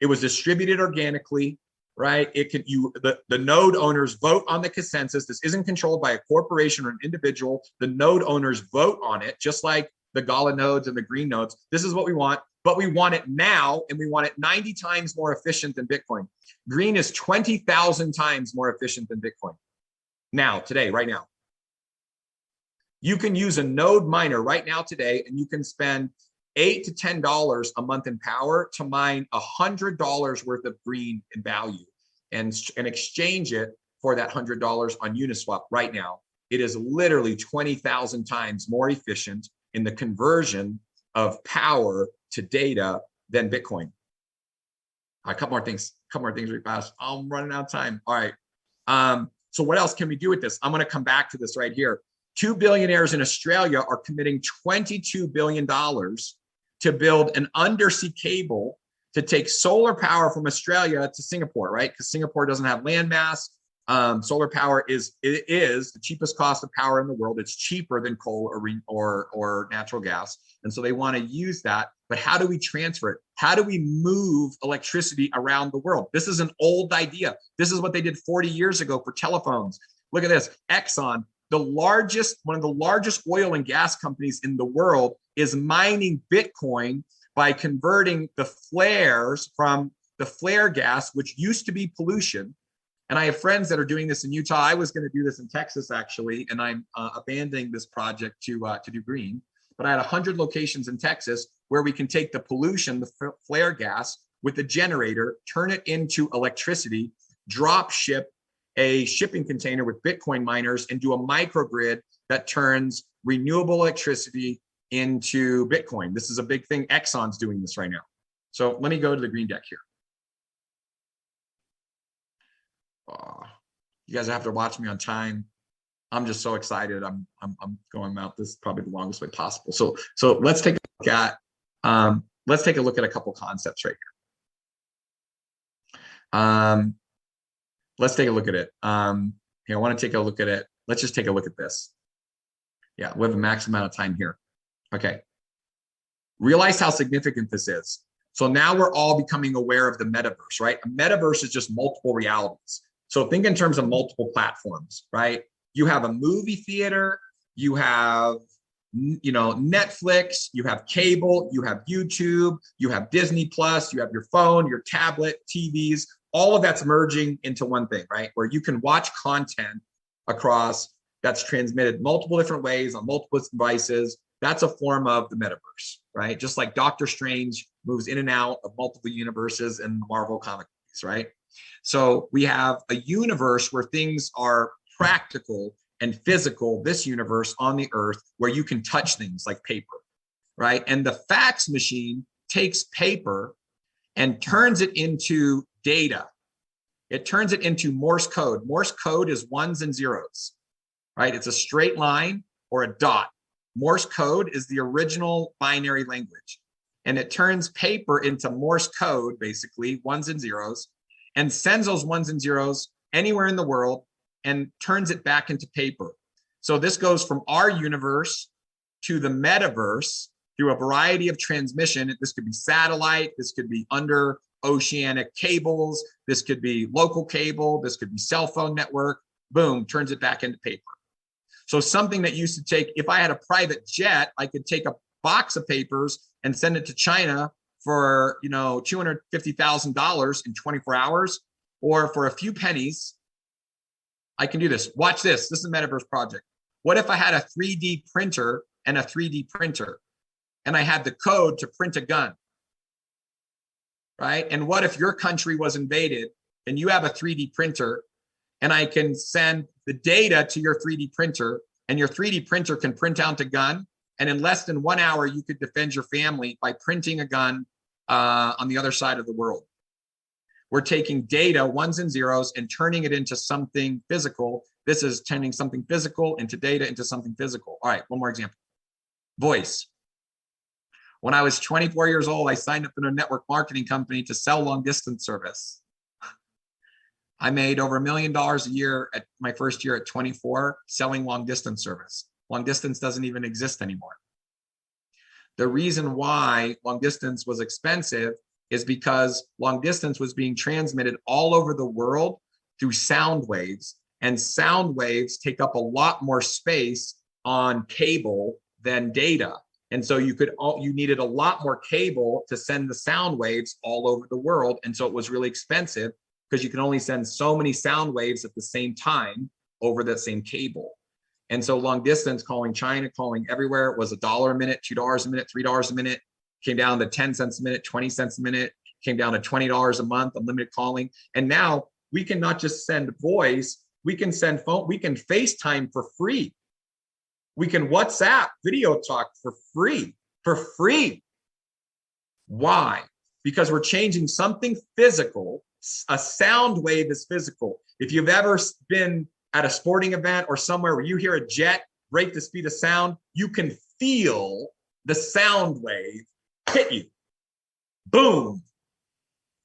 It was distributed organically, right? The node owners vote on the consensus. This isn't controlled by a corporation or an individual. The node owners vote on it, just like the Gala nodes and the green nodes. This is what we want, but we want it now, and we want it 90 times more efficient than Bitcoin. Green is 20,000 times more efficient than Bitcoin. Now, today, right now. You can use a node miner right now today, and you can spend $8 to $10 a month in power to mine $100 worth of green in value and exchange it for that $100 on Uniswap right now. It is literally 20,000 times more efficient in the conversion of power to data than Bitcoin. All right, a couple more things really fast. I'm running out of time. All right. So what else can we do with this? I'm going to come back to this right here. 2 billionaires in Australia are committing $22 billion to build an undersea cable to take solar power from Australia to Singapore, right? Because Singapore doesn't have land mass. Solar power is the cheapest cost of power in the world. It's cheaper than coal or natural gas. And so they want to use that. But how do we transfer it? How do we move electricity around the world? This is an old idea. This is what they did 40 years ago for telephones. Look at this. Exxon one of the largest oil and gas companies in the world is mining Bitcoin by converting the flares from the flare gas, which used to be pollution. And I have friends that are doing this in Utah. I was going to do this in Texas, actually, and I'm abandoning this project to do green. But I had 100 locations in Texas where we can take the pollution, the flare gas, with the generator, turn it into electricity, drop ship a shipping container with Bitcoin miners, and do a microgrid that turns renewable electricity into Bitcoin. This is a big thing. Exxon's doing this right now. So let me go to the green deck here. You guys have to watch me on time. I'm just so excited. I'm going out. This is probably the longest way possible. So let's take a look at a couple concepts right here. Let's take a look at it. Here, I want to take a look at it. Let's just take a look at this. Yeah, we have a max amount of time here. Okay. Realize how significant this is. So now we're all becoming aware of the metaverse, right? A metaverse is just multiple realities. So think in terms of multiple platforms, right? You have a movie theater, you have, Netflix, you have cable, you have YouTube, you have Disney Plus, you have your phone, your tablet, TVs, all of that's merging into one thing, right? Where you can watch content across that's transmitted multiple different ways on multiple devices. That's a form of the metaverse, right? Just like Doctor Strange moves in and out of multiple universes in Marvel comic movies, right? So we have a universe where things are practical and physical, this universe on the earth where you can touch things like paper, right? And the fax machine takes paper and turns it into data. It turns it into Morse code. Morse code is ones and zeros, right? It's a straight line or a dot. Morse code is the original binary language. And it turns paper into Morse code, basically, ones and zeros, and sends those ones and zeros anywhere in the world and turns it back into paper. So this goes from our universe to the metaverse through a variety of transmission. This could be satellite, this could be under oceanic cables, this could be local cable, this could be cell phone network, boom, turns it back into paper. So something that used to take, if I had a private jet, I could take a box of papers and send it to China for, $250,000 in 24 hours, or for a few pennies, I can do this. Watch this. This is a metaverse project. What if I had a 3D printer and a 3D printer, and I had the code to print a gun, right? And what if your country was invaded and you have a 3D printer, and I can send the data to your 3D printer, and your 3D printer can print out a gun, and in less than 1 hour, you could defend your family by printing a gun on the other side of the world. We're taking data, ones and zeros, and turning it into something physical. This is turning something physical into data into something physical. All right, one more example. Voice. When I was 24 years old, I signed up in a network marketing company to sell long distance service. I made over $1 million a year at my first year at 24 selling long distance service. Long distance doesn't even exist anymore. The reason why long distance was expensive is because long distance was being transmitted all over the world through sound waves, and sound waves take up a lot more space on cable than data. And so you needed a lot more cable to send the sound waves all over the world. And so it was really expensive because you can only send so many sound waves at the same time over that same cable. And so long distance, calling China, calling everywhere, was $1 a minute, $2 a minute, $3 a minute, came down to 10 cents a minute, 20 cents a minute, came down to $20 a month, unlimited calling. And now we can not just send voice, we can send phone, we can FaceTime for free. We can WhatsApp video talk for free. Why? Because we're changing something physical. A sound wave is physical. If you've ever been at a sporting event or somewhere where you hear a jet break the speed of sound, you can feel the sound wave hit you. Boom.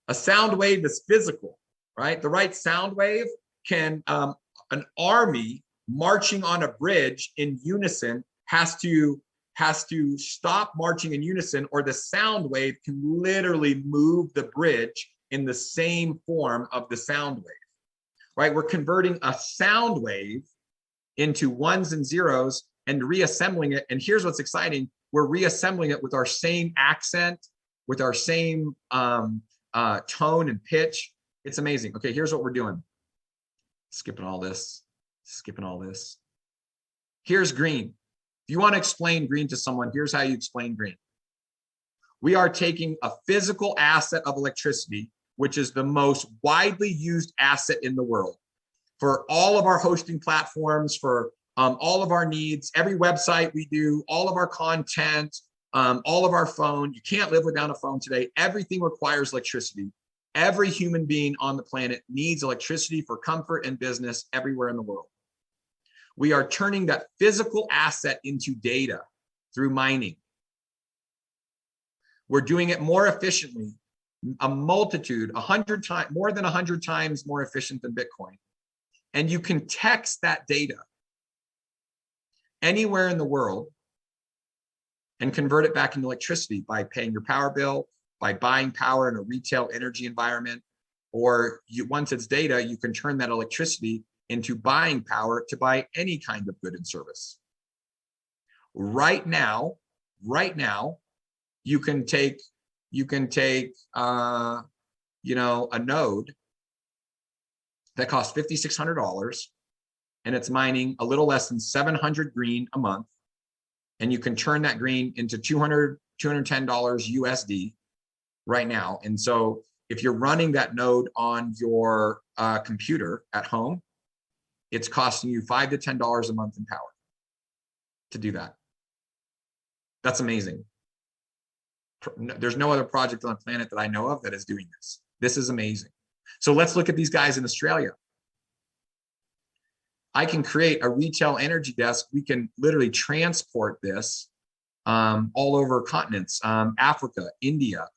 A sound wave is physical, right? The right sound wave can, an army marching on a bridge in unison has to stop marching in unison, or the sound wave can literally move the bridge in the same form of the sound wave, right? We're converting a sound wave into ones and zeros and reassembling it. And here's what's exciting. We're reassembling it with our same accent, with our same tone and pitch. It's amazing. Okay, here's what we're doing. Skipping all this. Here's green. If you want to explain green to someone, here's how you explain green. We are taking a physical asset of electricity, which is the most widely used asset in the world, for all of our hosting platforms, for all of our needs, every website we do, all of our content, all of our phone. You can't live without a phone today. Everything requires electricity. Every human being on the planet needs electricity for comfort and business everywhere in the world. We are turning that physical asset into data through mining. We're doing it more efficiently, a multitude, 100 times, more than 100 times more efficient than Bitcoin. And you can text that data anywhere in the world and convert it back into electricity by paying your power bill, by buying power in a retail energy environment, or once it's data, you can turn that electricity into buying power to buy any kind of good and service. Right now, you can take a node that costs $5,600 and it's mining a little less than 700 green a month, and you can turn that green into $210 USD right now. And so if you're running that node on your computer at home, it's costing you $5 to $10 a month in power to do that. That's amazing. There's no other project on the planet that I know of that is doing this. This is amazing. So let's look at these guys in Australia. I can create a retail energy desk. We can literally transport this all over continents, Africa, India,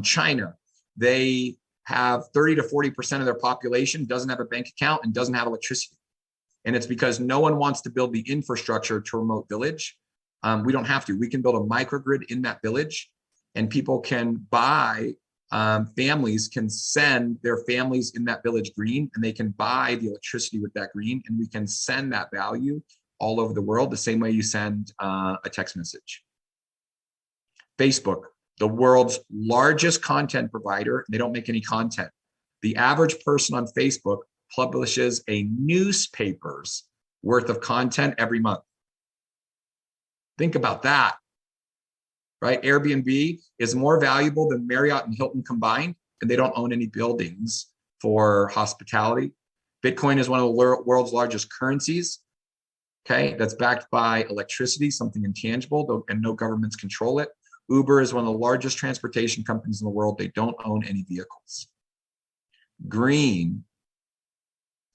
China. They have 30 to 40% of their population doesn't have a bank account and doesn't have electricity. And it's because no one wants to build the infrastructure to a remote village. We don't have to. We can build a microgrid in that village, and people can buy, families can send their families in that village green, and they can buy the electricity with that green, and we can send that value all over the world the same way you send a text message. Facebook, the world's largest content provider, they don't make any content. The average person on Facebook publishes a newspaper's worth of content every month. Think about that. Right? Airbnb is more valuable than Marriott and Hilton combined, and they don't own any buildings for hospitality. Bitcoin is one of the world's largest currencies, okay? That's backed by electricity, something intangible, and no governments control it. Uber is one of the largest transportation companies in the world. They don't own any vehicles. Green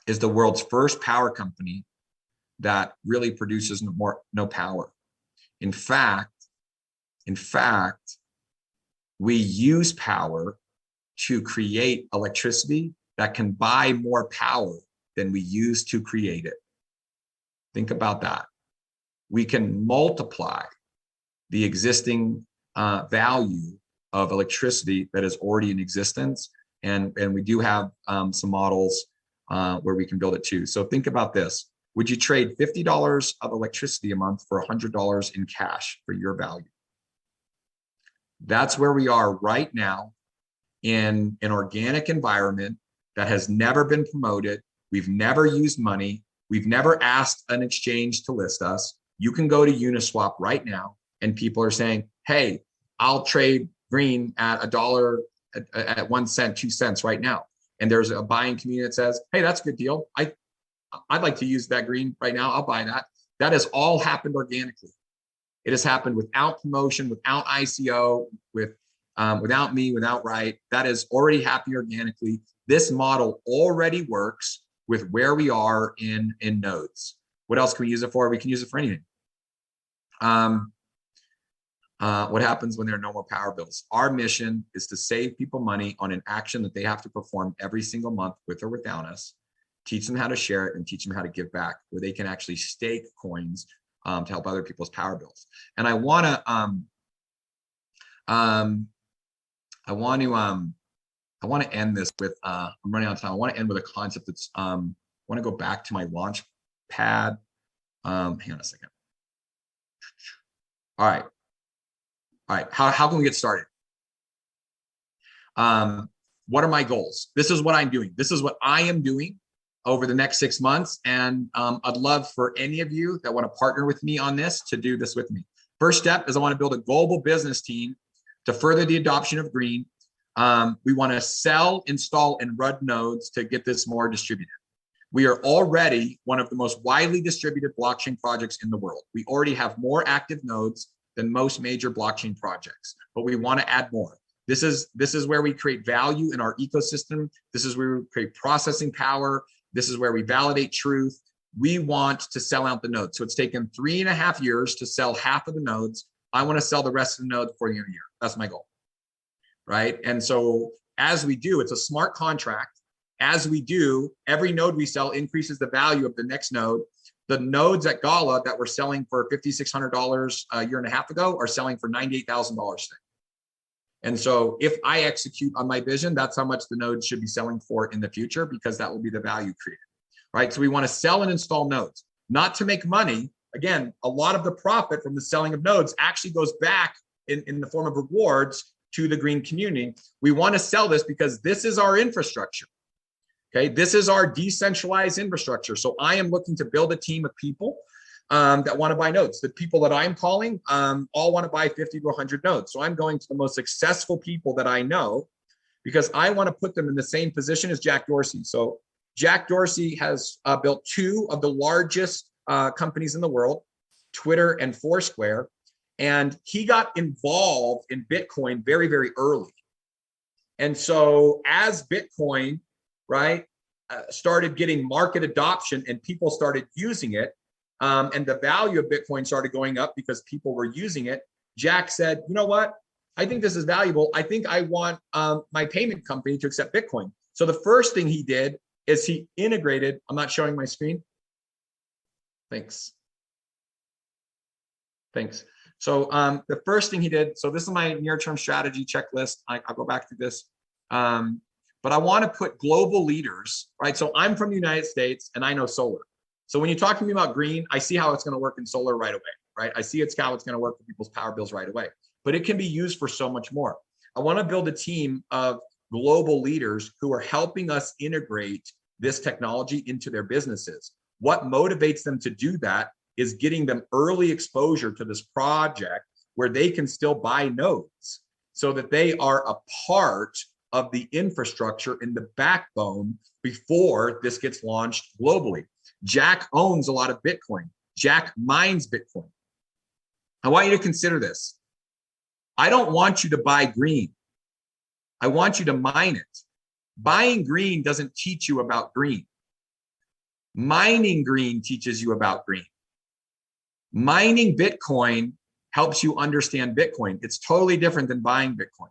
is the world's first power company that really produces no power. In fact, we use power to create electricity that can buy more power than we use to create it. Think about that. We can multiply the existing value of electricity that is already in existence. And we do have some models where we can build it too. So think about this. Would you trade $50 of electricity a month for $100 in cash for your value? That's where we are right now in an organic environment that has never been promoted. We've never used money. We've never asked an exchange to list us. You can go to Uniswap right now, and people are saying, hey, I'll trade green at $1, at 1 cent, 2 cents right now. And there's a buying community that says, hey, that's a good deal. I'd like to use that green right now. I'll buy that. That has all happened organically. It has happened without promotion, without ICO, without me, without Right. That is already happening organically. This model already works with where we are in nodes. What else can we use it for? We can use it for anything. What happens when there are no more power bills? Our mission is to save people money on an action that they have to perform every single month with or without us, teach them how to share it, and teach them how to give back, where they can actually stake coins to help other people's power bills. And I want to end this with I'm running out of time. I want to end with a concept that's I want to go back to my launch pad Hang on a second. All right. All right. How can we get started? What are my goals? This is what I'm doing. This is what I am doing over the next 6 months. And I'd love for any of you that want to partner with me on this to do this with me. First step is I want to build a global business team to further the adoption of green. We want to sell, install, and run nodes to get this more distributed. We are already one of the most widely distributed blockchain projects in the world. We already have more active nodes than most major blockchain projects, but we want to add more. This is where we create value in our ecosystem. This is where we create processing power. This is where we validate truth. We want to sell out the nodes. So it's taken 3.5 years to sell half of the nodes. I want to sell the rest of the nodes before the end of the year. That's my goal, right? And so as we do, it's a smart contract. As we do, every node we sell increases the value of the next node. The nodes at Gala that were selling for $5,600 a year and a half ago are selling for $98,000 today. And so if I execute on my vision, that's how much the nodes should be selling for in the future, because that will be the value created, right? So we want to sell and install nodes, not to make money. Again, a lot of the profit from the selling of nodes actually goes back in the form of rewards to the green community. We want to sell this because this is our infrastructure. Okay, this is our decentralized infrastructure. So I am looking to build a team of people that want to buy nodes. The people that I'm calling all want to buy 50 to 100 nodes. So I'm going to the most successful people that I know, because I want to put them in the same position as Jack Dorsey. So Jack Dorsey has built 2 of the largest companies in the world, Twitter and Foursquare. And he got involved in Bitcoin very, very early. And so as Bitcoin, right, started getting market adoption and people started using it, and the value of Bitcoin started going up because people were using it, Jack said, you know what? I think this is valuable. I think I want my payment company to accept Bitcoin. So the first thing he did is he integrated, I'm not showing my screen. Thanks. Thanks. So the first thing he did, so this is my near-term strategy checklist. I'll go back to this. But I want to put global leaders, right? So I'm from the United States and I know solar. So when you talk to me about green, I see how it's going to work in solar right away, right? I see how it's going to work for people's power bills right away, but it can be used for so much more. I want to build a team of global leaders who are helping us integrate this technology into their businesses. What motivates them to do that is getting them early exposure to this project where they can still buy nodes so that they are a part of the infrastructure in the backbone before this gets launched globally. Jack owns a lot of Bitcoin. Jack mines Bitcoin. I want you to consider this. I don't want you to buy green. I want you to mine it. Buying green doesn't teach you about green. Mining green teaches you about green. Mining Bitcoin helps you understand Bitcoin. It's totally different than buying Bitcoin.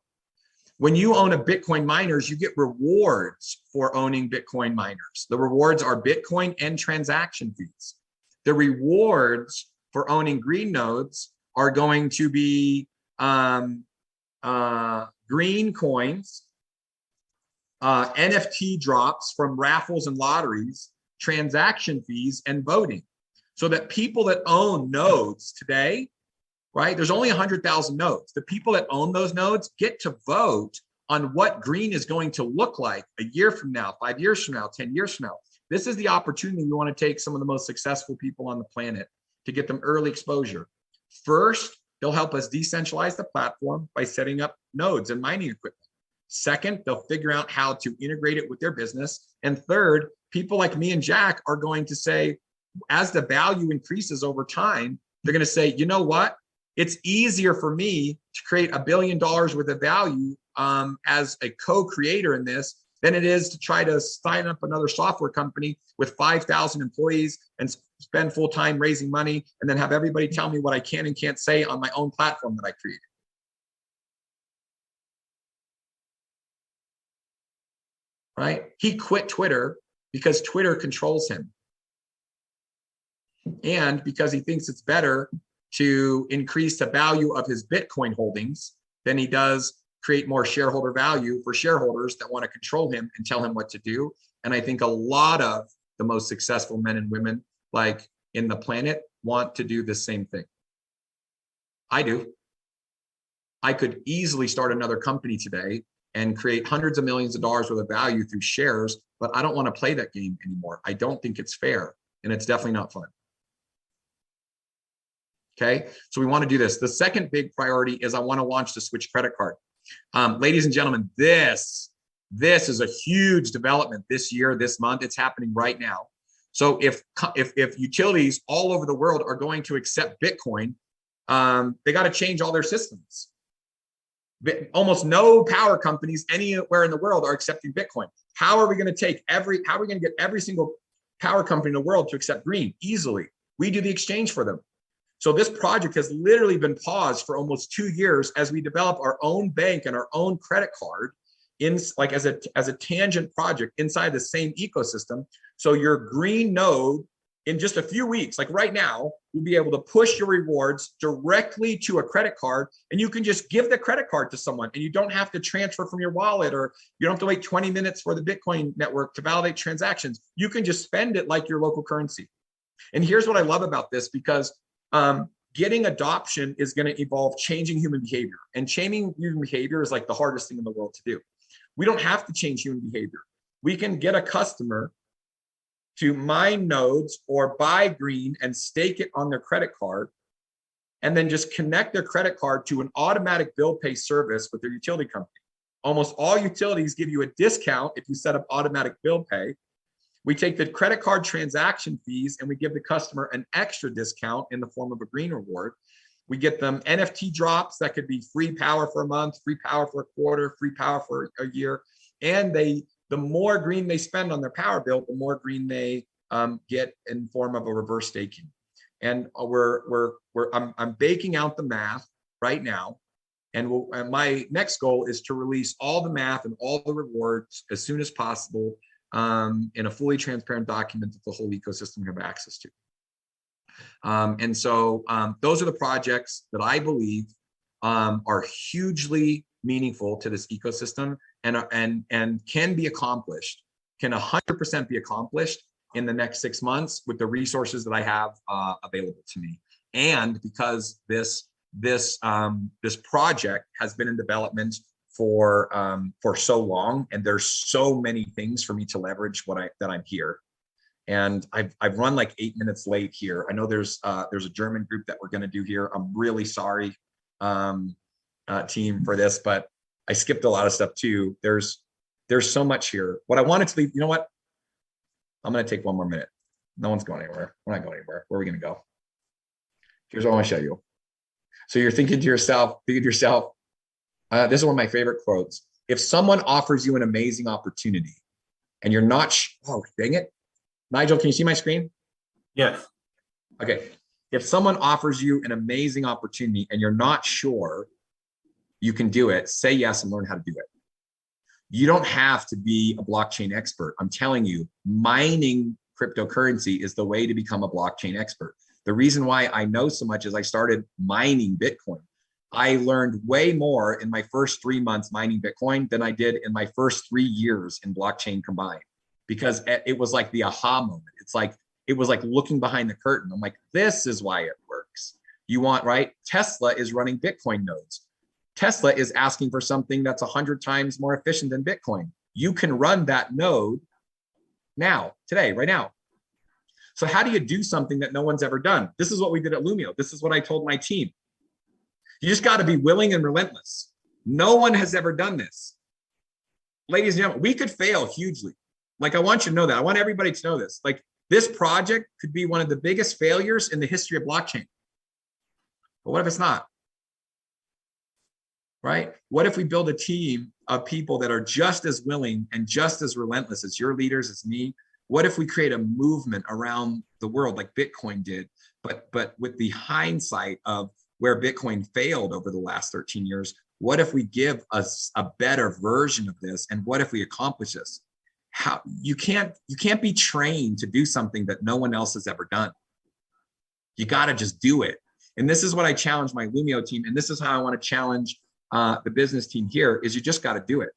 When you own a Bitcoin miners, you get rewards for owning Bitcoin miners. The rewards are Bitcoin and transaction fees. The rewards for owning green nodes are going to be green coins, NFT drops from raffles and lotteries, transaction fees, and voting. So that people that own nodes today, right? There's only 100,000 nodes. The people that own those nodes get to vote on what green is going to look like a year from now, 5 years from now, 10 years from now. This is the opportunity. We want to take some of the most successful people on the planet to get them early exposure. First, they'll help us decentralize the platform by setting up nodes and mining equipment. Second, they'll figure out how to integrate it with their business. And third, people like me and Jack are going to say, as the value increases over time, they're going to say, you know what? It's easier for me to create $1 billion worth of value as a co-creator in this than it is to try to sign up another software company with 5,000 employees and spend full time raising money and then have everybody tell me what I can and can't say on my own platform that I created. Right? He quit Twitter because Twitter controls him. And because he thinks it's better to increase the value of his Bitcoin holdings than he does create more shareholder value for shareholders that want to control him and tell him what to do. And I think a lot of the most successful men and women, like in the planet want to do the same thing. I do. I could easily start another company today and create hundreds of millions of dollars worth of value through shares, but I don't want to play that game anymore. I don't think it's fair, and it's definitely not fun. Okay, so we want to do this. The second big priority is I want to launch the Switch credit card. Ladies and gentlemen, this is a huge development this year, this month. It's happening right now. So if utilities all over the world are going to accept Bitcoin, they got to change all their systems. Almost no power companies anywhere in the world are accepting Bitcoin. How are we going to get every single power company in the world to accept green? Easily. We do the exchange for them. So this project has literally been paused for almost 2 years as we develop our own bank and our own credit card as a tangent project inside the same ecosystem. So your green node in just a few weeks, like right now, you'll be able to push your rewards directly to a credit card, and you can just give the credit card to someone, and you don't have to transfer from your wallet, or you don't have to wait 20 minutes for the Bitcoin network to validate transactions. You can just spend it like your local currency. And here's what I love about this, because getting adoption is going to involve changing human behavior, and changing human behavior is like the hardest thing in the world to do. We don't have to change human behavior. We can get a customer to mine nodes or buy green and stake it on their credit card, and then just connect their credit card to an automatic bill pay service with their utility company. Almost all utilities give you a discount if you set up automatic bill pay. We take the credit card transaction fees and we give the customer an extra discount in the form of a green reward. We get them NFT drops that could be free power for a month, free power for a quarter, free power for a year. And the more green they spend on their power bill, the more green they get in form of a reverse staking. And I'm baking out the math right now. And my next goal is to release all the math and all the rewards as soon as possible in a fully transparent document that the whole ecosystem can have access to. And so those are the projects that I believe are hugely meaningful to this ecosystem and can be accomplished, can 100% be accomplished in the next 6 months with the resources that I have available to me. And because this project has been in development for so long, and there's so many things for me to leverage that I'm here. And I've run like 8 minutes late here. I know there's a German group that we're going to do here. I'm really sorry, team, for this, but I skipped a lot of stuff too. There's so much here. What I wanted to leave, you know what? I'm going to take 1 more minute. No one's going anywhere. We're not going anywhere. Where are we going to go? Here's what I want to show you. So you're thinking to yourself, this is one of my favorite quotes. If someone offers you an amazing opportunity and you're not, oh, dang it. Nigel, can you see my screen?
Yes.
Okay. If someone offers you an amazing opportunity and you're not sure you can do it, say yes and learn how to do it. You don't have to be a blockchain expert. I'm telling you, mining cryptocurrency is the way to become a blockchain expert. The reason why I know so much is I started mining Bitcoin. I learned way more in my first 3 months mining Bitcoin than I did in my first 3 years in blockchain combined, because it was like the aha moment. It was like looking behind the curtain. I'm like, this is why it works. You want, right? Tesla is running Bitcoin nodes. Tesla is asking for something that's 100 times more efficient than Bitcoin. You can run that node now, today, right now. So how do you do something that no one's ever done? This is what we did at Lumio. This is what I told my team. You just got to be willing and relentless. No one has ever done this. Ladies and gentlemen, we could fail hugely. Like, I want you to know that. I want everybody to know this. Like, this project could be one of the biggest failures in the history of blockchain. But what if it's not? Right? What if we build a team of people that are just as willing and just as relentless as your leaders, as me? What if we create a movement around the world like Bitcoin did, but with the hindsight of where Bitcoin failed over the last 13 years? What if we give us a better version of this? And what if we accomplish this? How you can't be trained to do something that no one else has ever done. You got to just do it. And this is what I challenge my Lumio team. And this is how I want to challenge the business team here, is you just got to do it.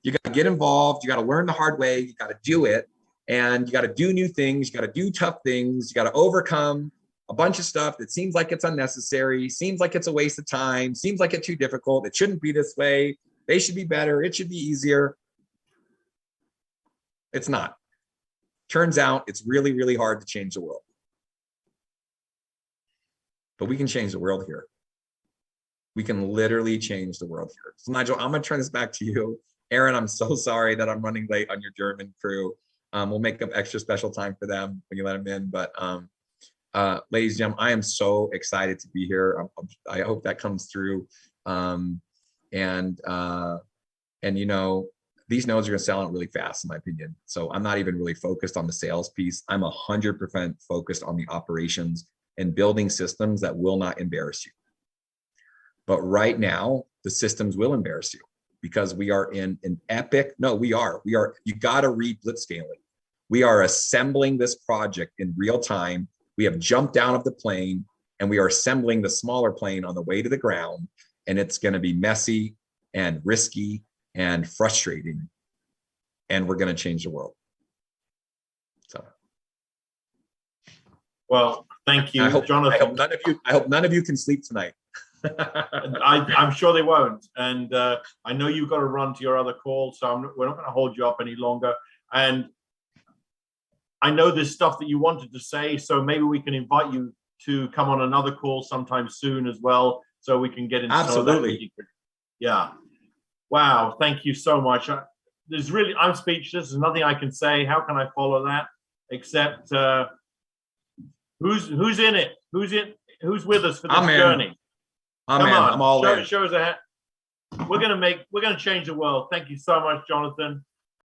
You got to get involved. You got to learn the hard way. You got to do it. and you got to do new things. You got to do tough things. You got to overcome a bunch of stuff that seems like it's unnecessary, seems like it's a waste of time, seems like it's too difficult. It shouldn't be this way. They should be better. It should be easier. It's not. Turns out it's really, really hard to change the world. But we can change the world here. We can literally change the world here. So Nigel, I'm going to turn this back to you. Aaron, I'm so sorry that I'm running late on your German crew. We'll make up extra special time for them when you let them in. But ladies and gentlemen, I am so excited to be here. I hope that comes through. And you know, these nodes are going to sell out really fast, in my opinion. So I'm not even really focused on the sales piece. I'm 100% focused on the operations and building systems that will not embarrass you. But right now, the systems will embarrass you because we are in an epic, you got to read blitzscaling. We are assembling this project in real time. We have jumped down of the plane and we are assembling the smaller plane on the way to the ground. And it's going to be messy and risky and frustrating. And we're going to change the world. So.
Well, thank you,
Jonathan. I hope none of you can sleep tonight.
I'm sure they won't. And I know you've got to run to your other call, so we're not going to hold you up any longer. And I know there's stuff that you wanted to say, so maybe we can invite you to come on another call sometime soon as well, so we can get into
absolutely.
Yeah. Wow. Thank you so much. I'm speechless. There's nothing I can say. How can I follow that? Except who's in it? Who's with us for this journey? Come on,
I'm all in.
Show us a hat. We're gonna change the world. Thank you so much, Jonathan.